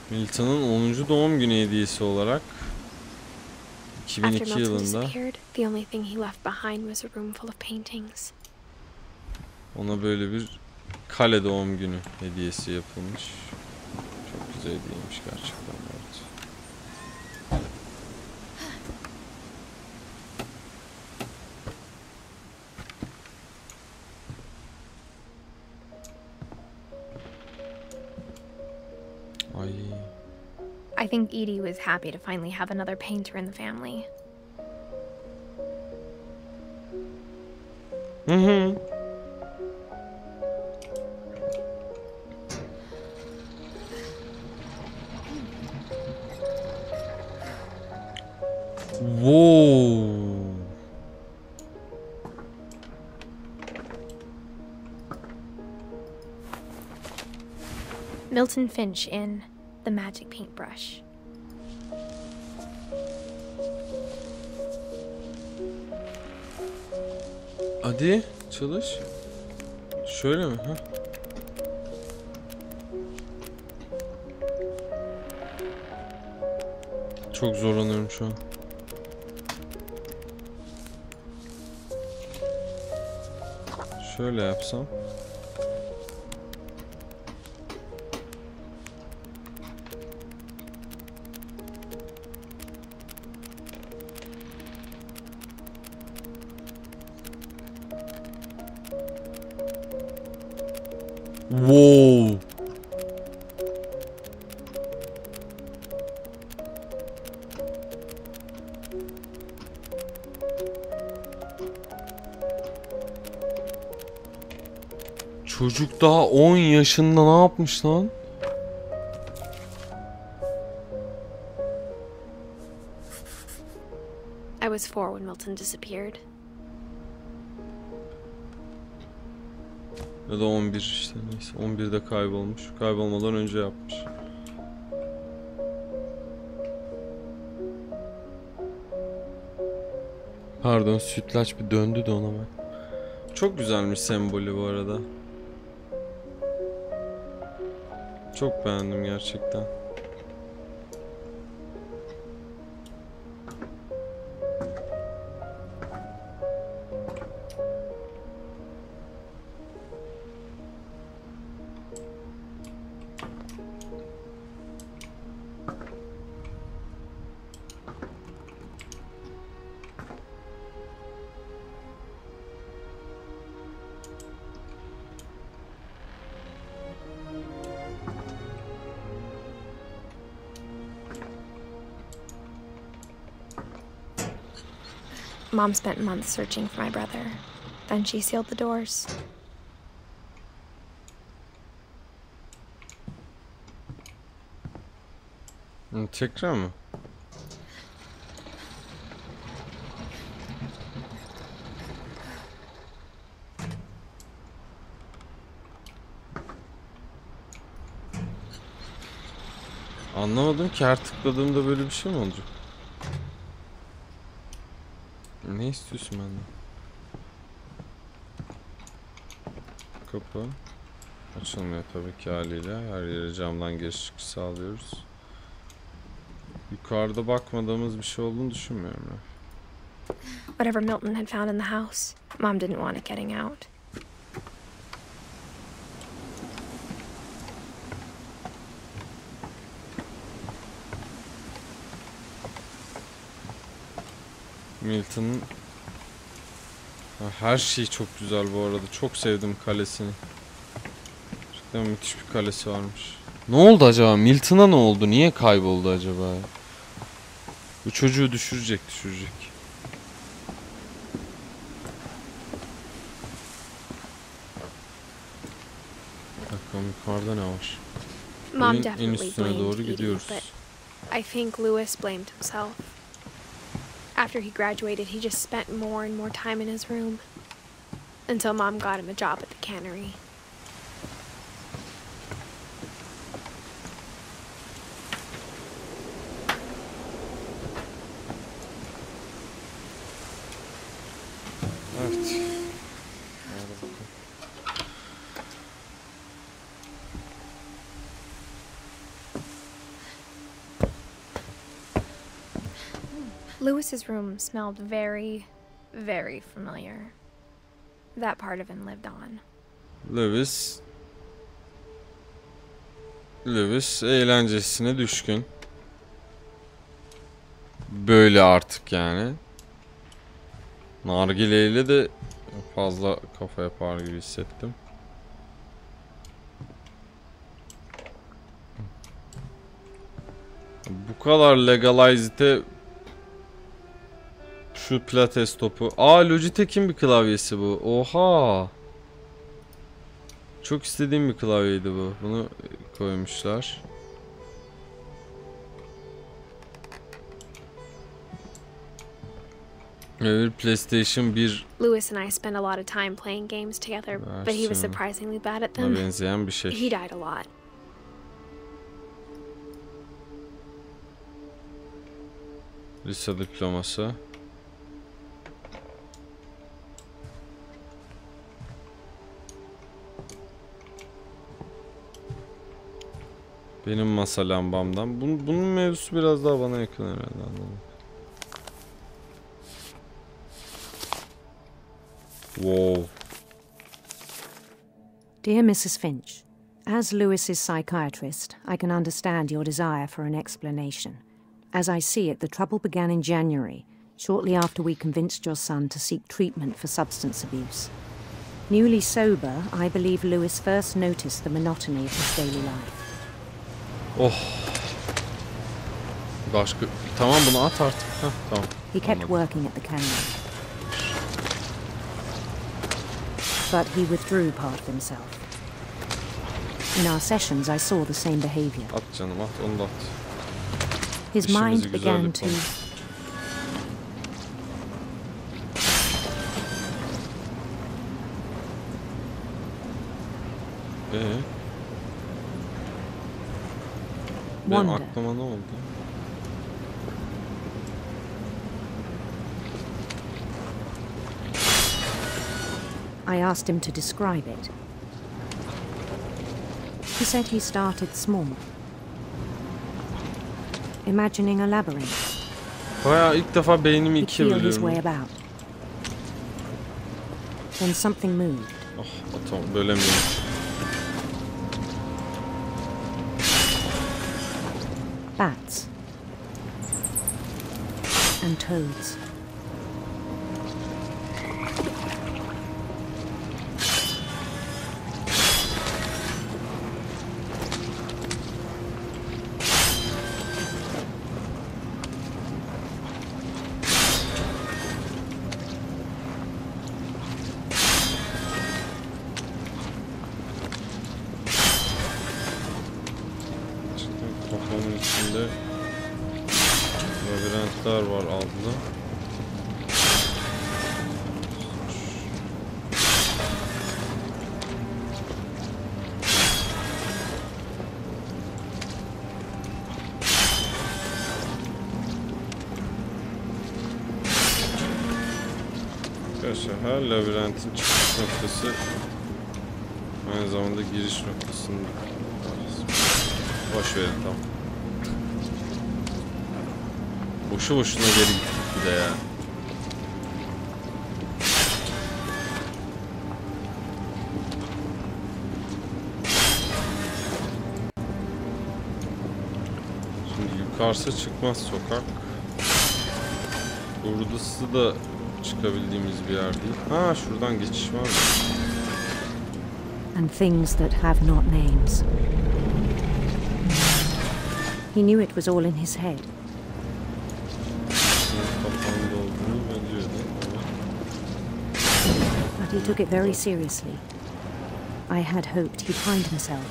Milton'ın 10. doğum günü hediyesi olarak After 2002 Milton yılında disappeared, the only thing he left behind was a room full of paintings. ona böyle bir kale doğum günü hediyesi yapılmış. Çok güzel hediyeymiş gerçekten. Evet. Ay. I think Edie was happy to finally have another painter in the family. Hı. Whoa. Milton Finch in The Magic Paintbrush. Hadi çalış. Şöyle mi? Ha? Çok zorlanıyorum şu an. Şöyle yapsam. Wow. Çocuk daha 10 yaşında ne yapmış lan? I was 4 when Milton disappeared. Ya da 11 işte neyse. 11'de kaybolmuş. Kaybolmadan önce yapmış. Pardon, sütlaç bir döndü de ona ben. Çok güzelmiş sembolü bu arada. Çok beğendim gerçekten. Mom spent months searching for my brother. Then she sealed the doors. Tekrar mı? Anlamadım ki, her tıkladığımda böyle bir şey mi olacak? Ne istiyorsun benden? Kapı açılmıyor tabii ki haliyle. Her yere camdan giriş çıkış sağlıyoruz. Yukarıda bakmadığımız bir şey olduğunu düşünmüyorum ya. Whatever Milton had found in the house, Mom didn't want it getting out. Milton'ın her şey çok güzel bu arada. Çok sevdim kalesini. Gerçekten müthiş bir kalesi varmış. Ne oldu acaba? Milton'a ne oldu? Niye kayboldu acaba? Bu çocuğu düşürecek. Bakalım yukarıda ne var? Mom En definitely üstüne blamed doğru Edie, gidiyoruz. but I think Lewis blamed himself. After he graduated, he just spent more and more time in his room. Until Mom got him a job at the cannery. Evet. Lewis's room smelled very, very familiar. That part of him lived on. Lewis eğlencesine düşkün. Böyle artık yani. Nargileyle de fazla kafa yapar gibi hissettim. Bu kadar legalize'de şu pilates topu. Logitech'in bir klavyesi bu. Oha. Çok istediğim bir klavyeydi bu. Bunu koymuşlar. Bir PlayStation 1 Lewis and I spent a lot of time playing games together, but he was surprisingly bad at them. benzeyen bir şey. He died a lot. Lise diploması. Benim masa lambamdan. Bunun mevzusu biraz daha bana yakın herhalde, anladım. Wow. Dear Mrs. Finch, as Lewis's psychiatrist, I can understand your desire for an explanation. As I see it, the trouble began in January, shortly after we convinced your son to seek treatment for substance abuse. Newly sober, I believe Lewis first noticed the monotony of his daily life. Oh. Başka... Tamam, bunu at artık. Heh, tamam. He kept working at the cannery. But he withdrew part of himself. In our sessions, I saw the same behavior. At canım at, onu da at. His İşimizi mind güzel began to... yapalım. Benim Wonder. aklıma ne oldu? I asked him to describe it. He said he started small, imagining a labyrinth. Bayağı ilk defa beynimi He'd ikiye feel his way bölüyorum. about. Then something moved. Oh, tamam bölemiyorum. Bats and toads. Kafamın içinde labirentler var altta. Arkadaşlar her labirentin çıkış noktası aynı zamanda giriş noktasının. Boş verin tamam. Boşu boşuna geri gittik bir de ya. Şimdi yukarısı çıkmaz sokak. Burası da çıkabildiğimiz bir yer değil. Ha şuradan geçiş var mı? And things that have not names. He knew it was all in his head. But he took it very seriously. I had hoped he'd find himself.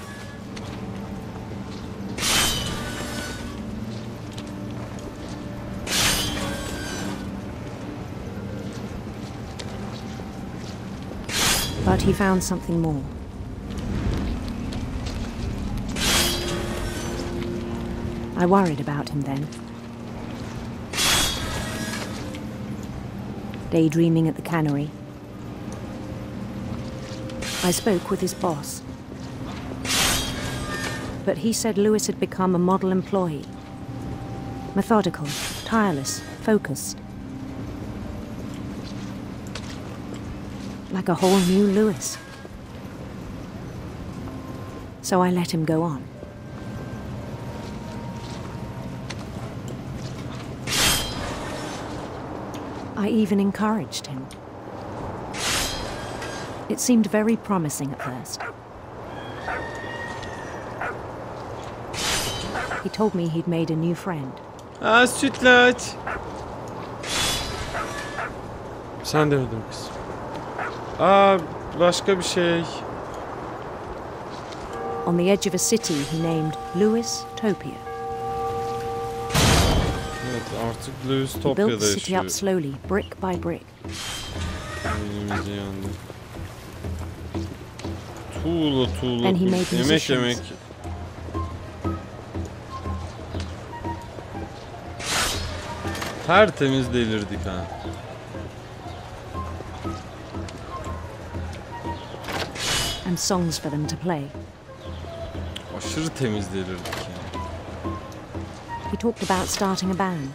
But he found something more. I worried about him then. Daydreaming at the cannery. I spoke with his boss. But he said Lewis had become a model employee. Methodical, tireless, focused. Like a whole new Lewis. So I let him go on. I even encouraged him. It seemed very promising at first. He told me he'd made a new friend. Aa sütlaç. Sen demedin kız. Aa başka bir şey. On the edge of a city he named Lewis Topia. Evet artık Lewis He built Topia'da the city yaşıyor. up slowly, brick by brick. Beynimiz yandı. Tuğla And he made yemek musicians. yemek. Tertemiz delirdik ha. And songs for them to play. Aşırı temiz delirdik yani. He talked about starting a band.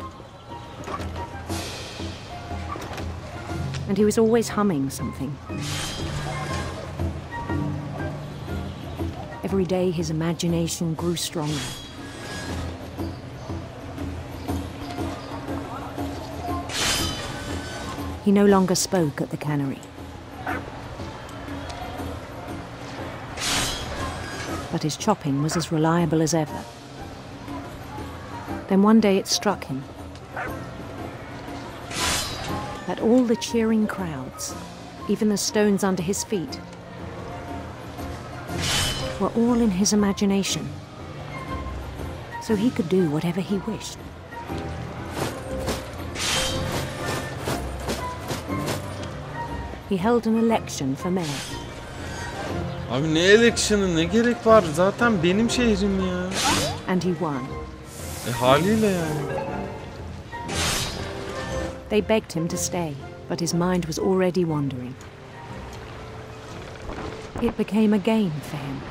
And he was always humming something. Every day his imagination grew stronger. He no longer spoke at the cannery. But his chopping was as reliable as ever. Then one day it struck him that all the cheering crowds, even the stones under his feet, were all in his imagination, so he could do whatever he wished. He held an election for mayor. Abi ne election'ı, ne gerek var? Zaten benim şehrim ya. And he won. Haliyle yani. They begged him to stay, but his mind was already wandering. It became a game for him.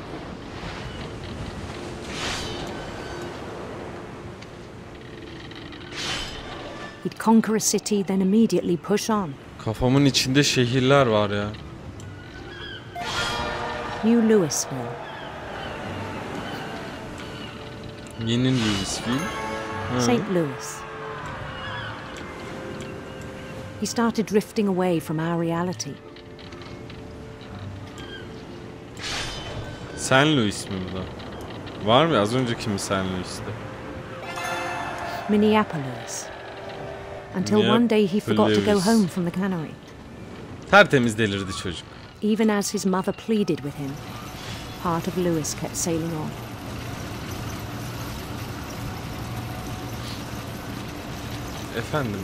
He'd conquer a city, then immediately push on. Kafamın içinde şehirler var ya. New Louisville. Yeni Louisville. St. Louis. He started drifting away from our reality. St. Louis mi bu da? Var mı? Az önceki mi St. Louis'te? Minneapolis. Until one day he forgot to go home from the cannery. Tertemiz delirdi çocuk. Even as his mother pleaded with him, part of Louis kept sailing on. Efendim.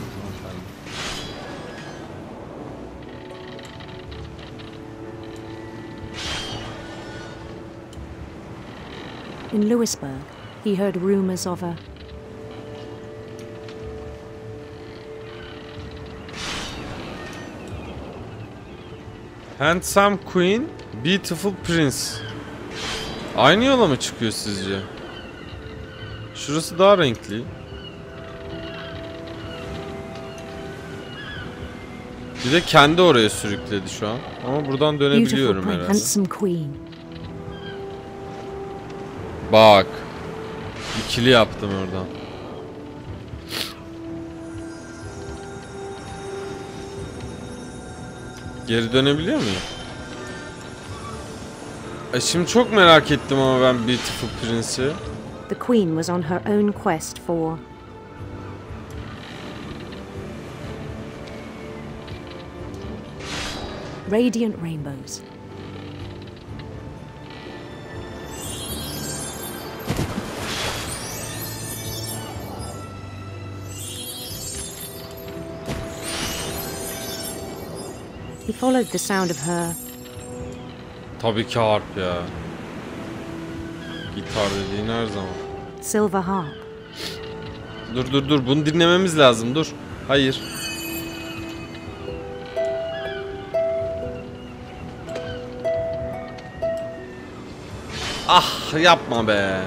In Louisburg, he heard rumors of a Handsome Queen, Beautiful Prince. Aynı yola mı çıkıyor sizce? Şurası daha renkli. Bir de kendi oraya sürükledi şu an. Ama buradan dönebiliyorum herhalde. Handsome Queen. Bak. İkili yaptım oradan. Geri dönebiliyor muyum? Şimdi çok merak ettim ama ben Beautiful Prince'i. The Queen was on her own quest for radiant rainbows. He followed the sound of her. Tabii ki harp ya. Gitar dediğin her zaman. Silver harp. Dur. Bunu dinlememiz lazım. Dur. Hayır. Ah yapma be.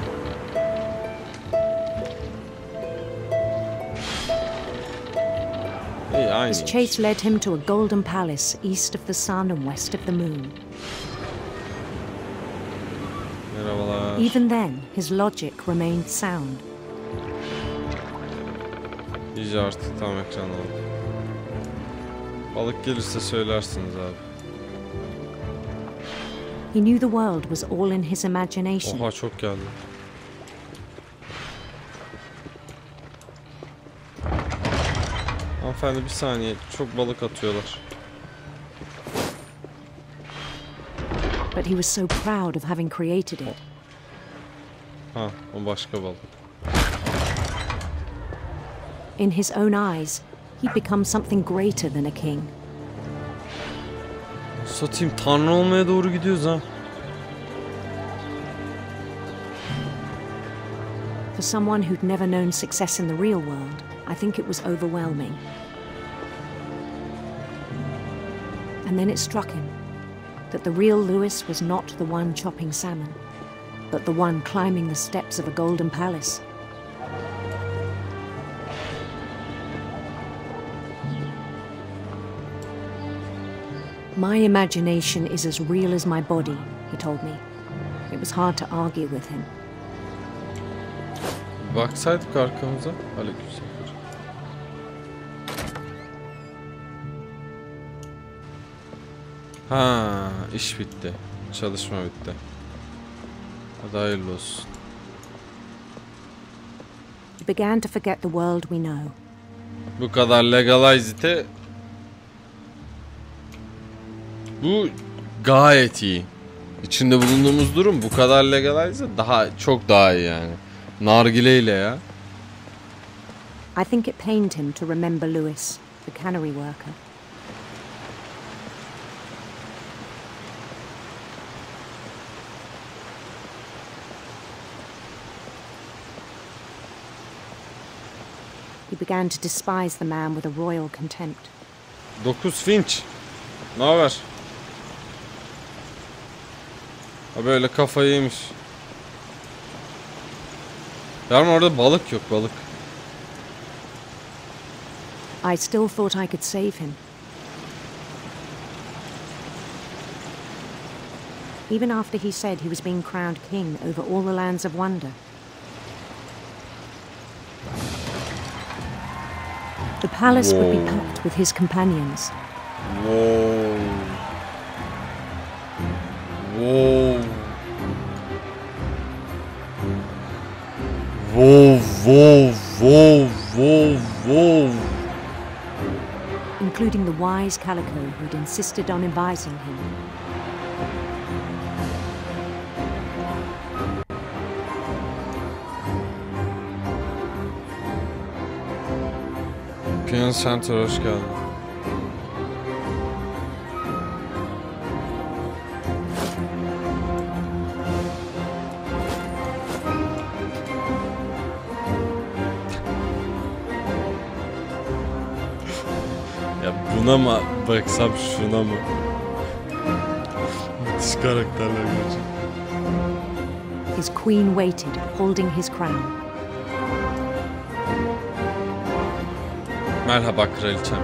His chase led him to a golden palace east of the sun and west of the moon. Merhabalar. Even then, his logic remained sound. İyice artık tam ekran oldu. Balık gelirse söylersiniz abi. He knew the world was all in his imagination. Oha çok geldi. Hanımefendi bir saniye, çok balık atıyorlar. But he was so proud of having created it. Ha, o başka balık. In his own eyes, he'd become something greater than a king. Satayım, tanrı olmaya doğru gidiyoruz ha. For someone who'd never known success in the real world, I think it was overwhelming. And then it struck him that the real Louis was not the one chopping salmon, but the one climbing the steps of a golden palace. My imagination is as real as my body, he told me. It was hard to argue with him. Baksaydık arkamıza. Aleykümselam. Ha, iş bitti. Çalışma bitti. Hadi hayırlı olsun. He began to forget the world we know. Bu kadar legalize'ite bu gayet iyi. İçinde bulunduğumuz durum bu kadar legalize daha çok daha iyi yani. Nargileyle ya. I think it pained him to remember Lewis, the cannery worker. He began to despise the man with a royal contempt. 9 Finch. Ne haber? Ha böyle kafayı yemiş. Yarın orada balık yok, balık. I still thought I could save him. Even after he said he was being crowned king over all the lands of wonder. The palace would be packed with his companions. Whoa. Whoa. Whoa, whoa, whoa, whoa, whoa. Including the wise Calico who'd insisted on inviting him. Piyan Center hoş geldin. Ya buna mı baksam şuna mı? Müthiş karakterler gerçekten. His queen waited, holding his crown. Merhaba kraliçem.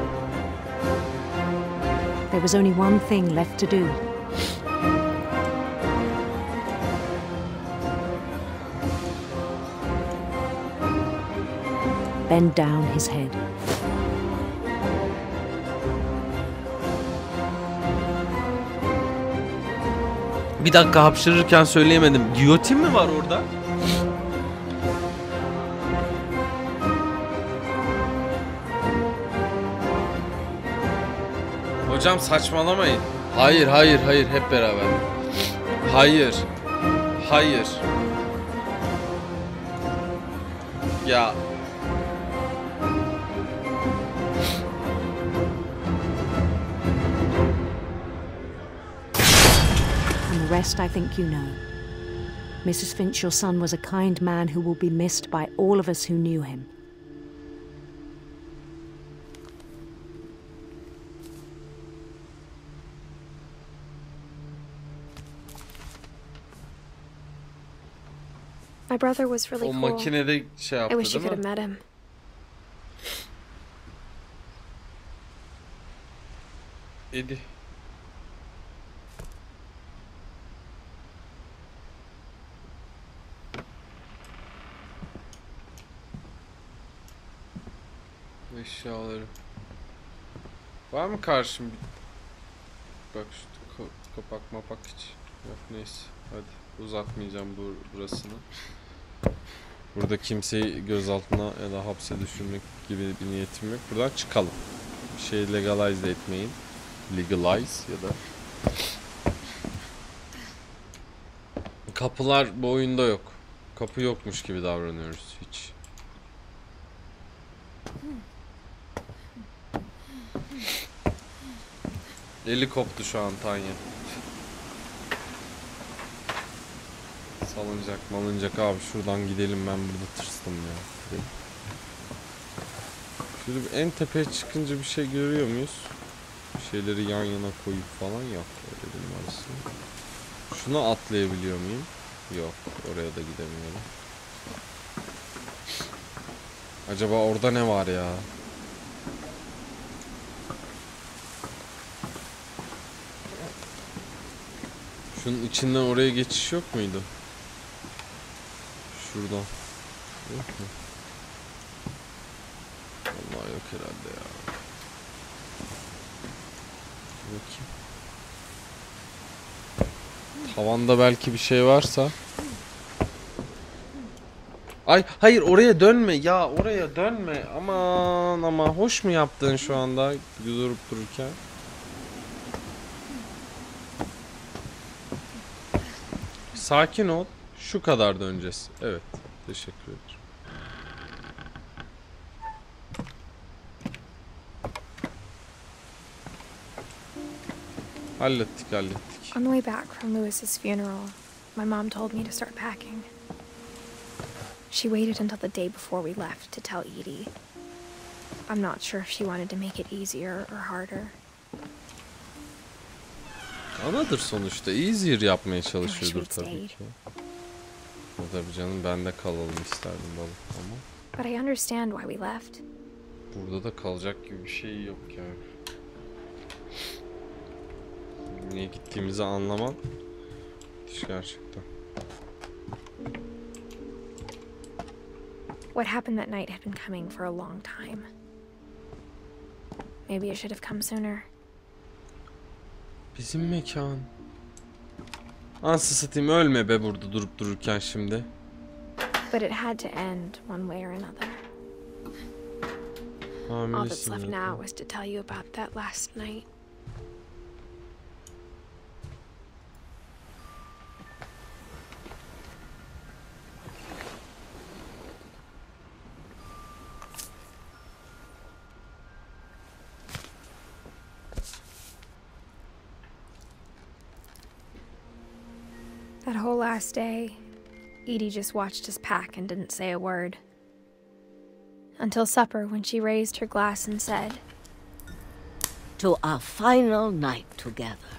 There was only one thing left to do. Bend down his head. Bir dakika hapşırırken söyleyemedim. Giyotin mi var orada? Hocam saçmalamayın. Hayır, hayır, hayır. Hep beraber. Hayır. Hayır. Ya. And the rest I think you know. Mrs. Finch, your son was a kind man who will be missed by all of us who knew him. My brother was really O cool. makinede şey yaptı, I wish you değil could mi? have met him. Edi. Eşyaları. Var mı karşım? Bak şu kapak mapak hiç. Yok neyse. Hadi uzatmayacağım burasını. Burada kimseyi gözaltına ya da hapse düşürmek gibi bir niyetim yok. Buradan çıkalım. Bir şey legalize de etmeyin. Legalize ya da. Kapılar bu oyunda yok. Kapı yokmuş gibi davranıyoruz hiç. Eli koptu şu an Tanya. Salınacak malınacak abi, şuradan gidelim, ben burada tırstım ya. Şöyle bir en tepeye çıkınca bir şey görüyor muyuz? Bir şeyleri yan yana koyup falan yok. Öyle benim arasında. Şuna atlayabiliyor muyum? Yok, oraya da gidemiyorum. Acaba orada ne var ya? Şunun içinden oraya geçiş yok muydu? Şuradan. Yok mu? Vallahi yok herhalde ya. Bakayım. Tavanda belki bir şey varsa. Ay hayır, oraya dönme ya, oraya dönme. Aman ama hoş mu yaptın şu anda durup dururken? Sakin ol. Şu kadar döneceğiz. Evet. Teşekkür ederim. Hallettik. On the way back from Lewis's funeral, my mom told me to start packing. She waited until the day before we left to tell Edie. I'm not sure if she wanted to make it easier or harder. Anadır sonuçta. Easier yapmaya çalışıyordur tabii ki. Tabii canım, ben de kalalım isterdim balık ama. But I understand why we left. Burada da kalacak gibi bir şey yok yani. Niye gittiğimizi anlamam. Gerçekten. What happened that night had been coming for a long time. Maybe it should have come sooner. Bizim mekan. Anasını satayım, ölme be burada durup dururken şimdi. But it had to end one way or another. All that's left now was to tell you about that last night. That whole last day, Edie just watched us pack and didn't say a word. Until supper, when she raised her glass and said, "To our final night together,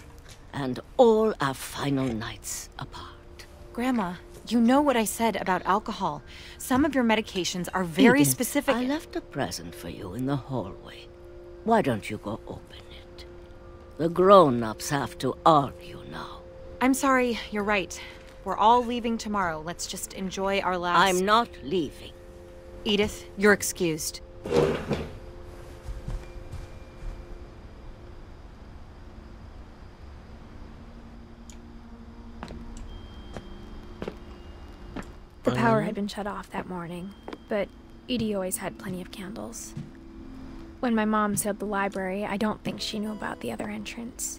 and all our final nights apart." Grandma, you know what I said about alcohol. Some of your medications are very Edith, specific. I left a present for you in the hallway. Why don't you go open it? The grown-ups have to argue now. I'm sorry, you're right. We're all leaving tomorrow. Let's just enjoy our last... I'm not leaving. Edith, you're excused. The power had been shut off that morning, but Edie always had plenty of candles. When my mom sealed the library, I don't think she knew about the other entrance.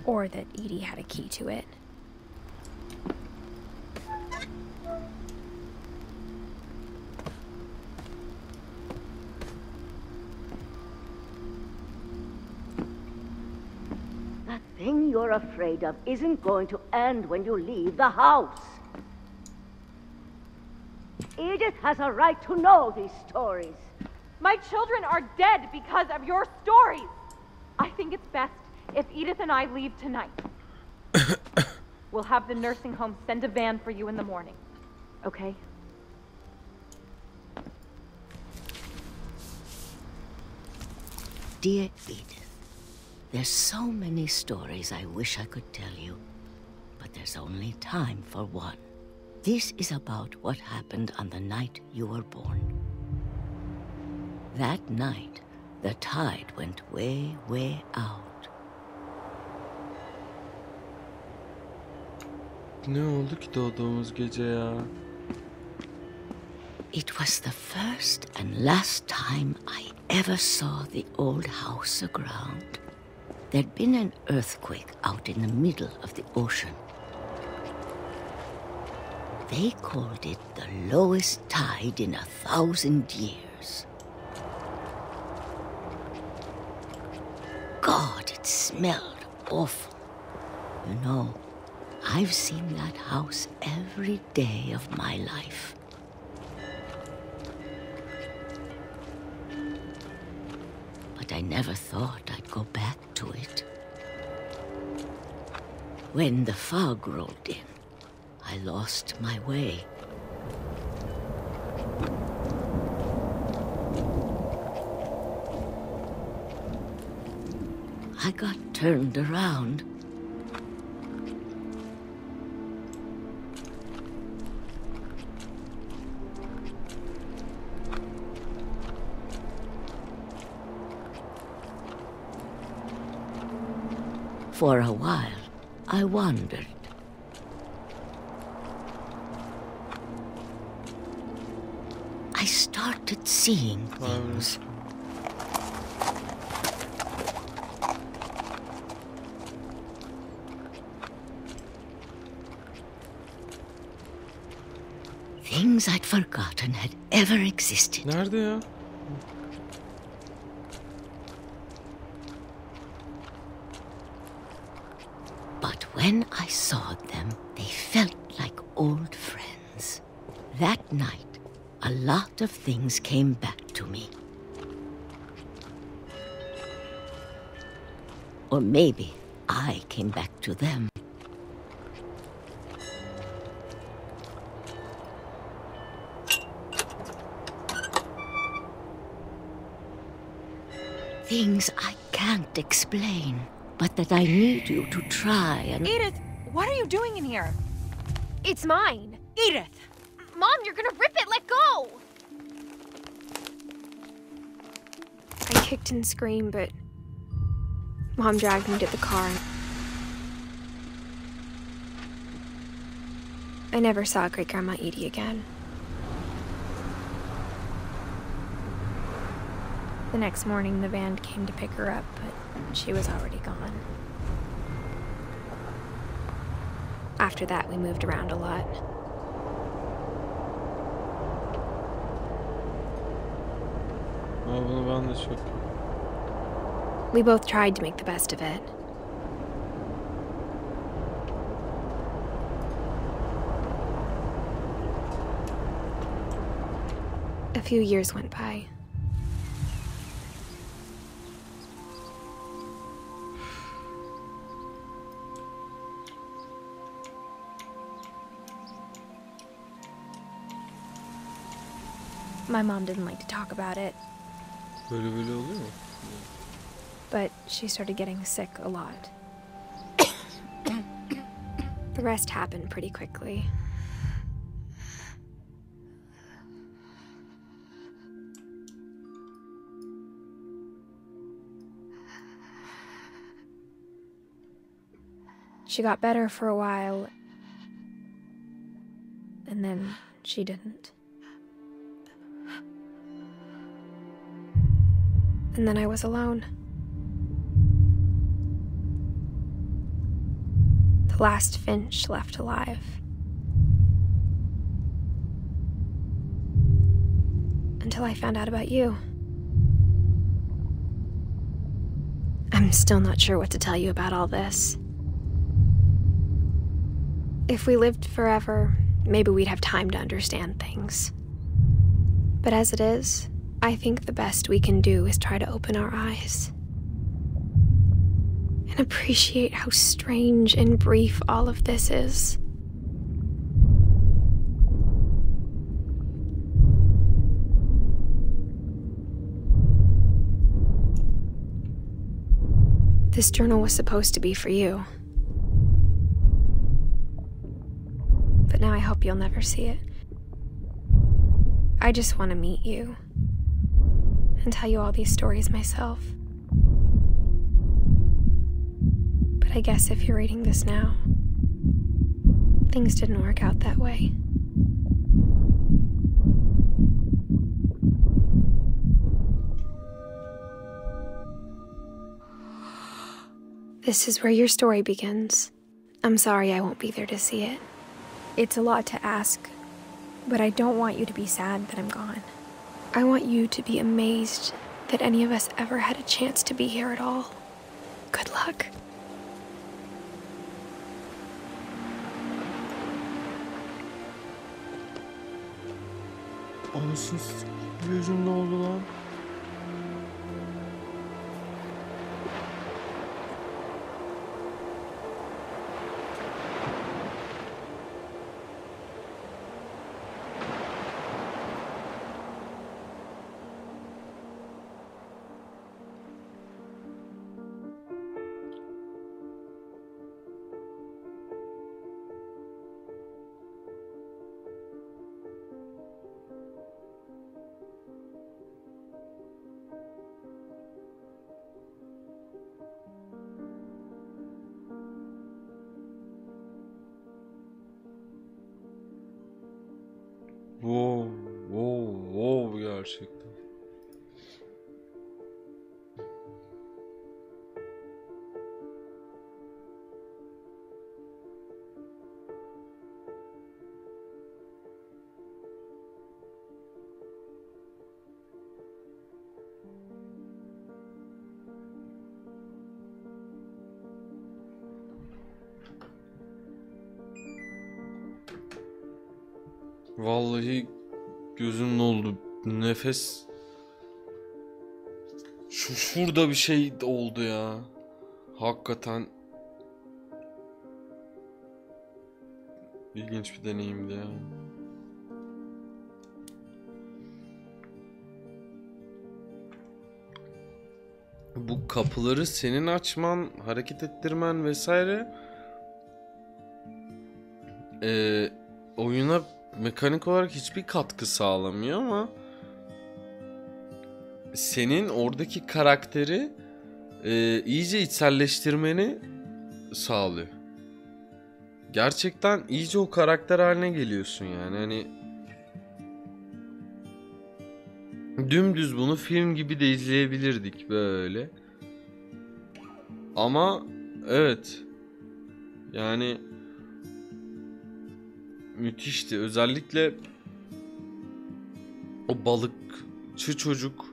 Or that Edie had a key to it. That thing you're afraid of isn't going to end when you leave the house. Edith has a right to know these stories. My children are dead because of your stories. I think it's best if Edith and I leave tonight. We'll have the nursing home send a van for you in the morning. Okay? Dear Edith, there's so many stories I wish I could tell you, but there's only time for one. This is about what happened on the night you were born. That night, the tide went way, way out. Ne oldu ki doğduğumuz gece ya? It was the first and last time I ever saw the old house aground. There'd been an earthquake out in the middle of the ocean. They called it the lowest tide in 1,000 years. God, it smelled awful. You know, I've seen that house every day of my life. But I never thought I'd go back to it. When the fog rolled in, I lost my way. I got turned around. For a while, I wandered. I started seeing things. things I'd forgotten had ever existed. Nerede ya? But when I saw them, they felt like old friends. That night, a lot of things came back to me. Or maybe I came back to them. Things I can't explain, but that I need you to try and... Edith, what are you doing in here? It's mine. Edith! Mom, you're gonna rip it. Let go! I kicked and screamed, but Mom dragged me to the car. I never saw Great-Grandma Edie again. The next morning, the van came to pick her up, but she was already gone. After that, we moved around a lot. We both tried to make the best of it. A few years went by. My mom didn't like to talk about it. Böyle oluyor mu? But she started getting sick a lot. The rest happened pretty quickly. She got better for a while, and then she didn't. And then I was alone. The last Finch left alive. Until I found out about you. I'm still not sure what to tell you about all this. If we lived forever, maybe we'd have time to understand things. But as it is, I think the best we can do is try to open our eyes and appreciate how strange and brief all of this is. This journal was supposed to be for you. But now I hope you'll never see it. I just want to meet you and tell you all these stories myself. But I guess if you're reading this now, things didn't work out that way. This is where your story begins. I'm sorry I won't be there to see it. It's a lot to ask, but I don't want you to be sad that I'm gone. I want you to be amazed that any of us ever had a chance to be here at all. Good luck. Anasını gözüm ne oldu lan? Wow gerçekten. Vallahi gözüm doldu. Nefes. Şurada bir şey oldu ya. Hakikaten ilginç bir deneyimdi ya. Bu kapıları senin açman, hareket ettirmen vesaire oyuna mekanik olarak hiçbir katkı sağlamıyor ama senin oradaki karakteri iyice içselleştirmeni sağlıyor. Gerçekten iyice o karakter haline geliyorsun yani. Hani dümdüz bunu film gibi de izleyebilirdik böyle. Ama evet. Yani müthişti. Özellikle o balıkçı çocuk,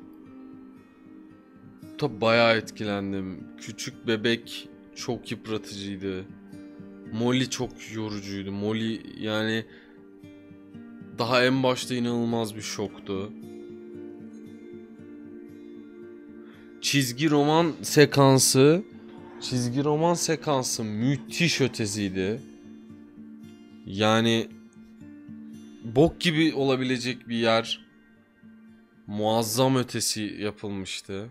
tabi bayağı etkilendim. Küçük bebek çok yıpratıcıydı. Molly çok yorucuydu. Molly yani daha en başta inanılmaz bir şoktu. Çizgi roman sekansı müthiş ötesiydi. Yani bok gibi olabilecek bir yer muazzam ötesi yapılmıştı.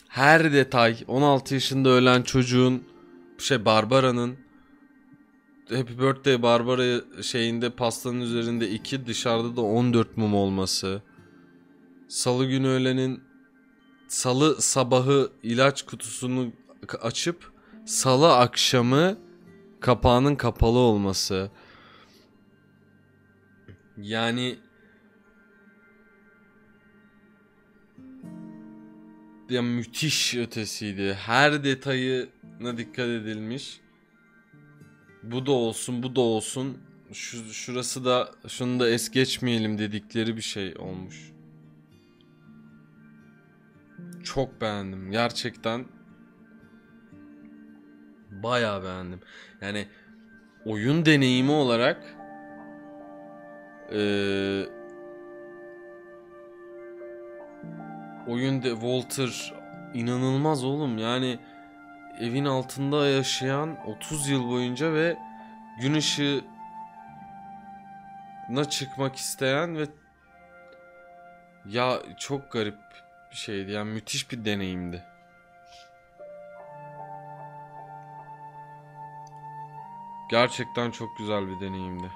Her detay, 16 yaşında ölen çocuğun Barbara'nın Happy Birthday Barbara şeyinde pastanın üzerinde 2, dışarıda da 14 mum olması. Salı günü öğlenin salı sabahı ilaç kutusunu açıp salı akşamı kapağının kapalı olması. Yani ya müthiş ötesiydi. Her detayına dikkat edilmiş. Bu da olsun, bu da olsun. Şurası da, şunu da es geçmeyelim dedikleri bir şey olmuş. Çok beğendim. Gerçekten bayağı beğendim. Yani oyun deneyimi olarak oyun Walter inanılmaz oğlum. Yani evin altında yaşayan 30 yıl boyunca ve gün ışığına çıkmak isteyen ve ya çok garip bir şeydi. Yani müthiş bir deneyimdi. Gerçekten çok güzel bir deneyimdi.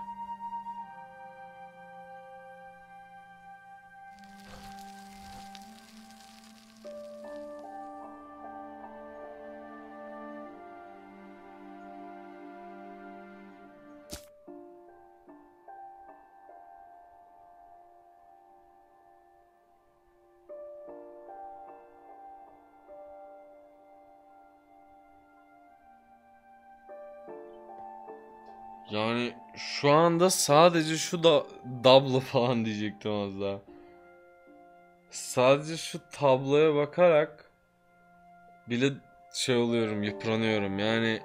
Yani şu anda sadece şu da tablo falan diyecektim az daha. Sadece şu tabloya bakarak bile şey oluyorum, yıpranıyorum. Yani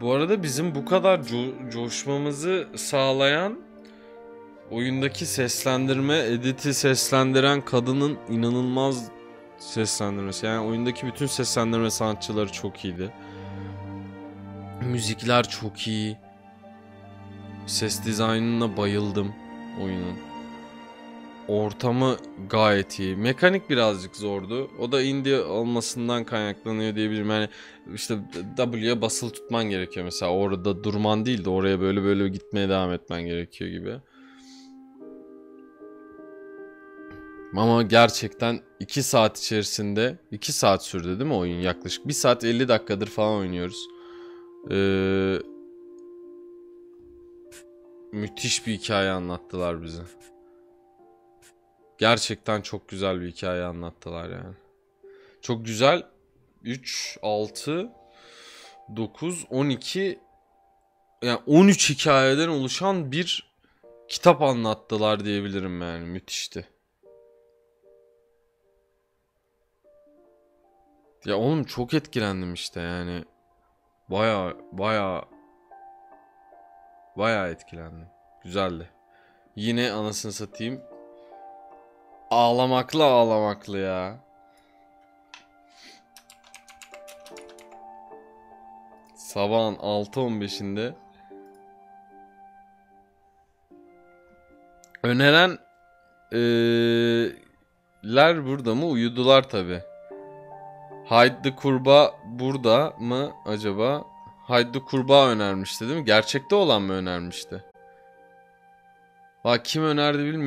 bu arada bizim bu kadar coşmamızı sağlayan oyundaki seslendirme, Edith'i seslendiren kadının inanılmaz seslendirmesi. Yani oyundaki bütün seslendirme sanatçıları çok iyiydi. Müzikler çok iyi. Ses dizaynına bayıldım oyunun. Ortamı gayet iyi. Mekanik birazcık zordu. O da indie olmasından kaynaklanıyor diyebilirim. Yani işte W'ye basılı tutman gerekiyor mesela. Orada durman değil de oraya böyle gitmeye devam etmen gerekiyor gibi. Ama gerçekten 2 saat içerisinde, 2 saat sürdü değil mi oyun yaklaşık? 1 saat 50 dakikadır falan oynuyoruz. müthiş bir hikaye anlattılar bize. Gerçekten çok güzel bir hikaye anlattılar yani. Çok güzel. 3, 6, 9, 12 yani 13 hikayeden oluşan bir kitap anlattılar diyebilirim yani. Müthişti. Ya oğlum çok etkilendim işte yani. Baya etkilendim. Güzeldi. Yine anasını satayım. Ağlamaklı ya. Sabahın 6:15'inde önerenler burada mı? Uyudular tabi. Hide the Kurbağa burada mı acaba? Hide the Kurbağa önermişti değil mi? Gerçekte olan mı önermişti? Bak kim önerdi bilmiyorum.